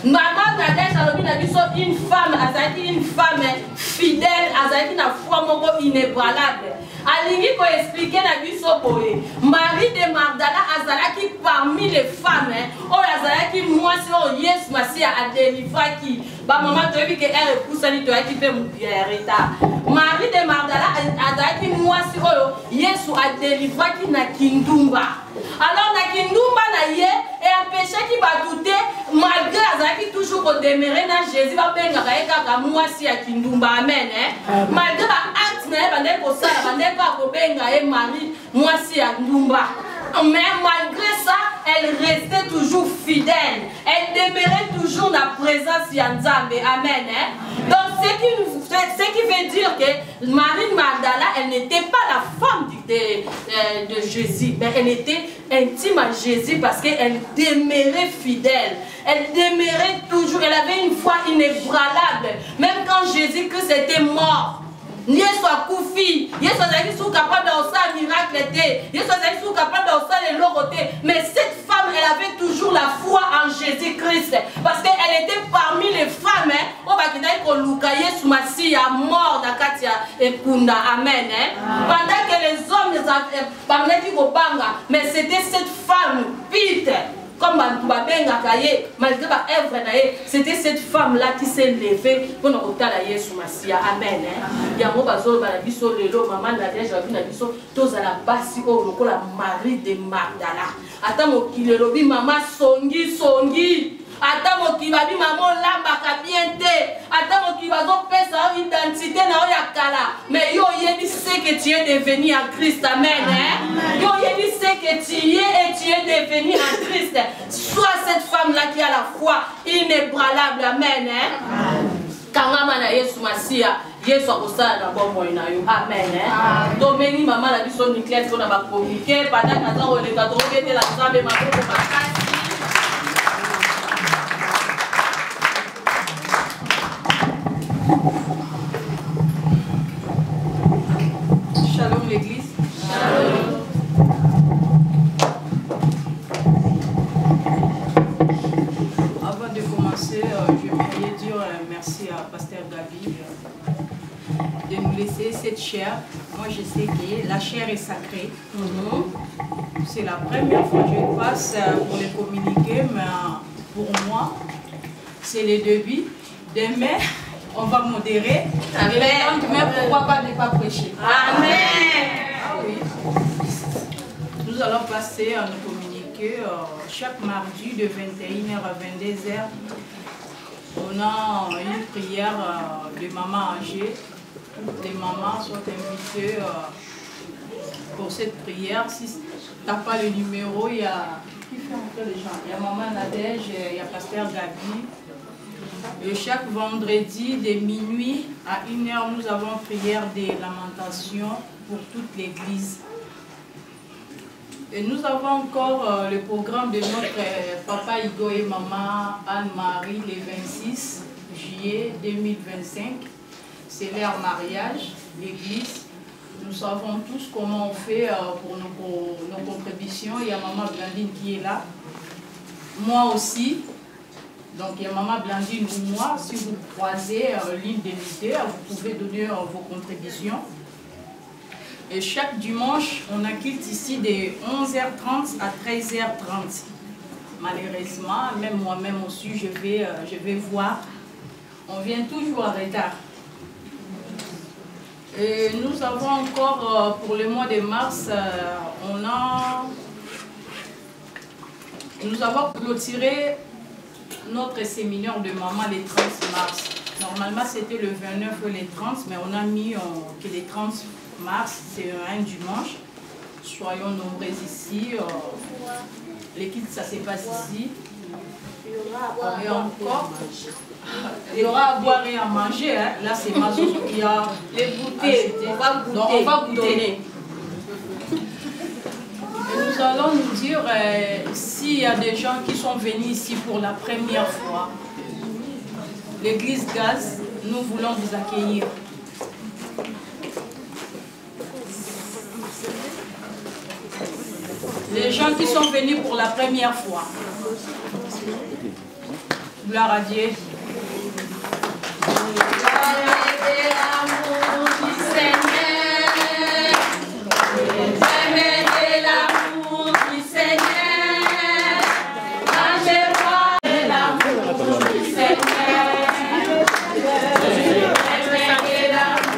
Maman Nadège a une femme, une femme fidèle, une foi inébranlable. Alingi ko expliquer na biso boye Marie de Magdala azalaki parmi les femmes o azalaki mwasi o Yesu Masia a délivraki ba maman toyebi ke elle kusani to yaki pe mudiereta Marie de Magdala azalaki mwasi oyo Yesu a délivraki na kindumba alors na kindumba na ye et empêchaki ba douter malgré azalaki toujours ko demeurer na Jésus ba benga ka eka mwasi ya kindumba amen malgré ba acte na bande ko sala bande pas kobenga et Marie moi si à Ndumba mais malgré ça elle restait toujours fidèle elle demeurait toujours dans la présence de Nzambe amen donc ce qui veut dire que Marie Magdala elle n'était pas la femme de Jésus mais elle était intime à Jésus parce qu'elle demeurait fidèle elle demeurait toujours elle avait une foi inébranlable même quand Jésus-Christ était mort Yesu akufi, Yesu azali sou capable de miracle Yesu azali sou capable de loroté, mais cette femme elle avait toujours la foi en Jésus-Christ parce qu'elle était parmi les femmes on va dire que Luka Yesu Masi a mort dans Katia et Kunda amen pendant que les hommes parlaient du Banga mais c'était cette femme Pite comme malgré ma œuvre, c'était cette femme-là qui s'est levée pour nous la Yesu Masia. Amen. Yango bazolo balabiso lelo maman Nadège binabiso toza la basi o lokola Marie de Magdala. Ata mokile lobi mama songi. Ata mokili babi maman lambaka bien te. Ata mokili bazo pesa identité na oya kala. Mais yo yebi ce que tu es devenu en Christ. Amen. Yo yebi ce que tu es et tu es devenu en Christ. Sois cette femme-là qui a la foi inébranlable. Amen. Kangama na Yesu Masia. Yesu akosala na bomoi na yo. Amen. Domeni maman la biso Niclette qu'on a ba communiquer pendant que on les 80 de la Nzambe maboko makasi. Shalom l'église. Shalom. Avant de commencer, j'aimerais dire merci à Pasteur Gabi de nous laisser cette chair. Moi je sais que la chair est sacrée. C'est la première fois que je passe pour les communiquer, mais pour moi, c'est le début. Demain, on va modérer. Amen. Et le lendemain, pourquoi pas ne pas prêcher? Amen. Ah oui. Nous allons passer à nous communiquer chaque mardi de 21h à 22h. On a une prière de mamans âgées. Les mamans sont invitées pour cette prière. Si tu n'as pas le numéro, il y a... Qui fait entrer les gens? Il y a maman Nadège, il y a Pasteur Gabi. Et chaque vendredi de minuit à 1h, nous avons prière de lamentation pour toute l'église. Et nous avons encore le programme de notre papa Igo et maman Anne-Marie le 26 juillet 2025. C'est leur mariage, l'église. Nous savons tous comment on fait pour nos contributions. Il y a maman Blandine qui est là. Moi aussi. Donc il y a maman Blandine ou moi. Si vous croisez l'une des leaders, vous pouvez donner vos contributions. Et chaque dimanche, on acquitte ici de 11h30 à 13h30. Malheureusement, même moi-même aussi, je vais voir. On vient toujours en retard. Et nous avons encore, pour le mois de mars, nous avons clôturé notre séminaire de maman le 30 mars. Normalement, c'était le 29 ou le 30, mais on a mis que le 30 mars, c'est un dimanche. Soyons nombreux ici. L'équipe, ça se passe ici. Et encore, il y aura à boire et à manger. Hein. Là, c'est Mazo qui a les goûter. Donc, on va goûter. dire, s'il y a des gens qui sont venus ici pour la première fois, l'église Gaz, nous voulons vous accueillir. Les gens qui sont venus pour la première fois. Gloire à Dieu.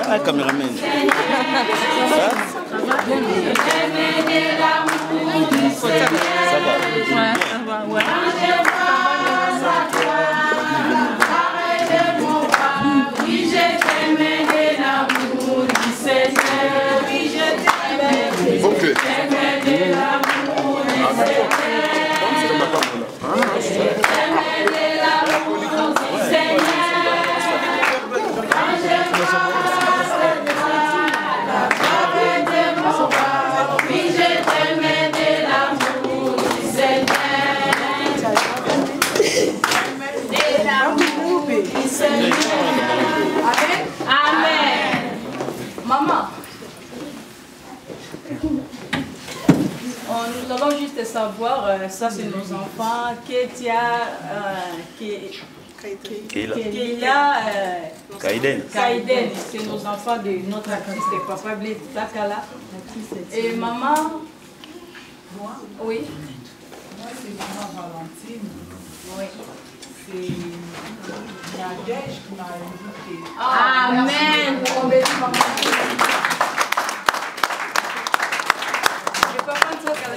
Ah, caméraman. Ça va. Ouais. Oui, je t'aimais de l'amour du Seigneur. Oui, je t'aimais de l'amour du Amen. Maman, nous allons juste savoir, ça c'est nos enfants, Ketia, Kaiden, c'est nos enfants de notre artiste Papa Blaise Takala. Et maman, oui. Moi c'est maman Valentine. Oui. C'est Nadège qui m'a invité. Amen.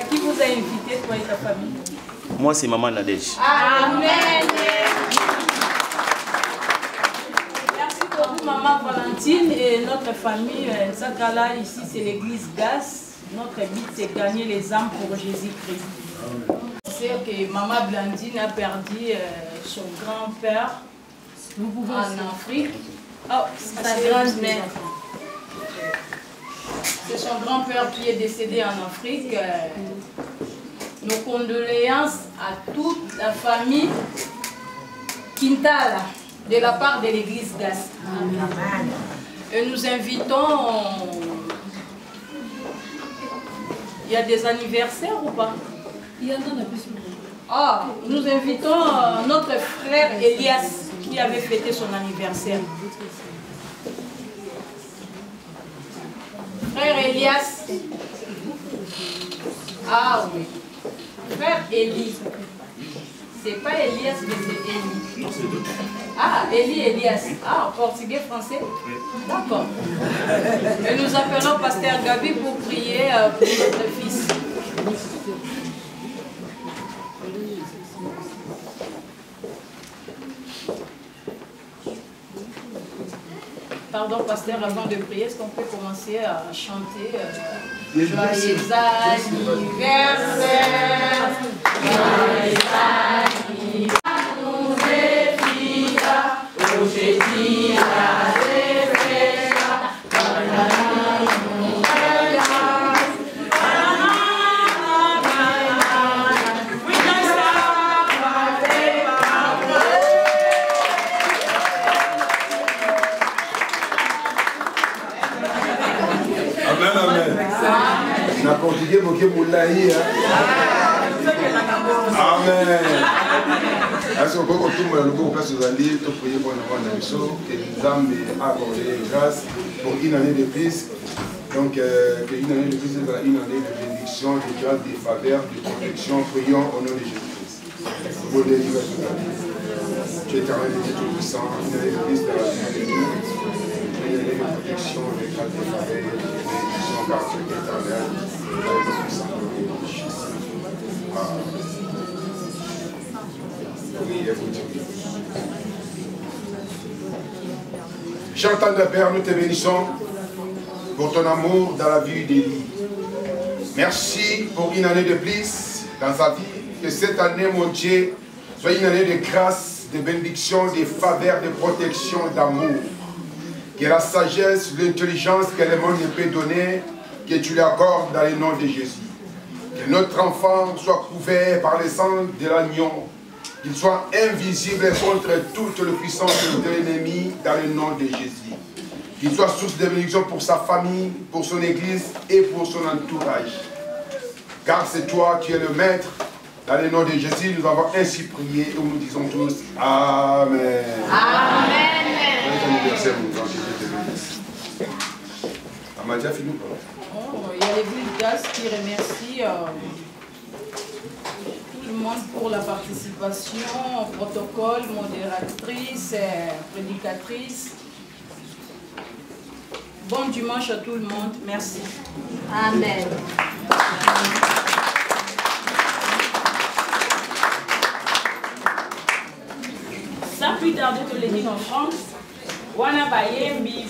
Qui vous a invité, toi et ta famille? Moi, c'est maman Nadège. Amen. Merci beaucoup, maman Valentine et notre famille. Sakala, ici, c'est l'église Gaz. Notre but, c'est gagner les âmes pour Jésus-Christ. C'est que maman Blandine a perdu son grand-père en Afrique. Oh, sa grand-mère. C'est son grand-père qui est décédé en Afrique. Nos condoléances à toute la famille Quintala, de la part de l'église Gaz. Et nous invitons... Il y a des anniversaires ou pas? Il y en a plus. Ah, nous invitons notre frère Elias qui avait fêté son anniversaire. Frère Elias. Ah oui. Frère Eli. C'est pas Elias, mais c'est Eli. Ah, Elias. Ah, portugais, français? D'accord. Et nous appelons Pasteur Gabi pour prier pour notre fils. Pardon, pasteur, avant de prier, est-ce qu'on peut commencer à chanter Joyeux anniversaire, joyeux anniversaire, nous aujourd'hui la Amen. Est-ce qu'on peut continuer le groupe parce que vous allez te prier pour nous rendre que nous avons accordé grâce pour une année de plus. Donc, une année de plus, c'est une année de bénédiction, de grâce, de faveur, de protection. Prions au nom de Jésus-Christ. Pour délivrer toute la vie. Tu es éternel et tout-puissant, une année de plus de la vie de Dieu. Une année de protection, de grâce, de faveur, de bénédiction, car tu es éternel et tout-puissant. Chantants de Père, nous te bénissons pour ton amour dans la vie d'Élie. Merci pour une année de plus dans sa vie. Que cette année, mon Dieu, soit une année de grâce, de bénédiction, de faveur, de protection, d'amour. Que la sagesse, l'intelligence que le monde ne peut donner, que tu l'accordes dans le nom de Jésus. Que notre enfant soit couvert par le sang de l'agneau, qu'il soit invisible contre toute la puissance de l'ennemi dans le nom de Jésus. Qu'il soit source de bénédiction pour sa famille, pour son église et pour son entourage. Car c'est toi qui es le maître. Dans le nom de Jésus, nous avons ainsi prié et nous disons tous Amen. Amen. Anniversaire, mon grand Jésus te bénisse. On a déjà fini. Il y a l'église GAS qui remercie tout le monde pour la participation au protocole, modératrice, prédicatrice. Bon dimanche à tout le monde. Merci. Amen. Sans plus tarder, je le dis en France. Wana Bayembi,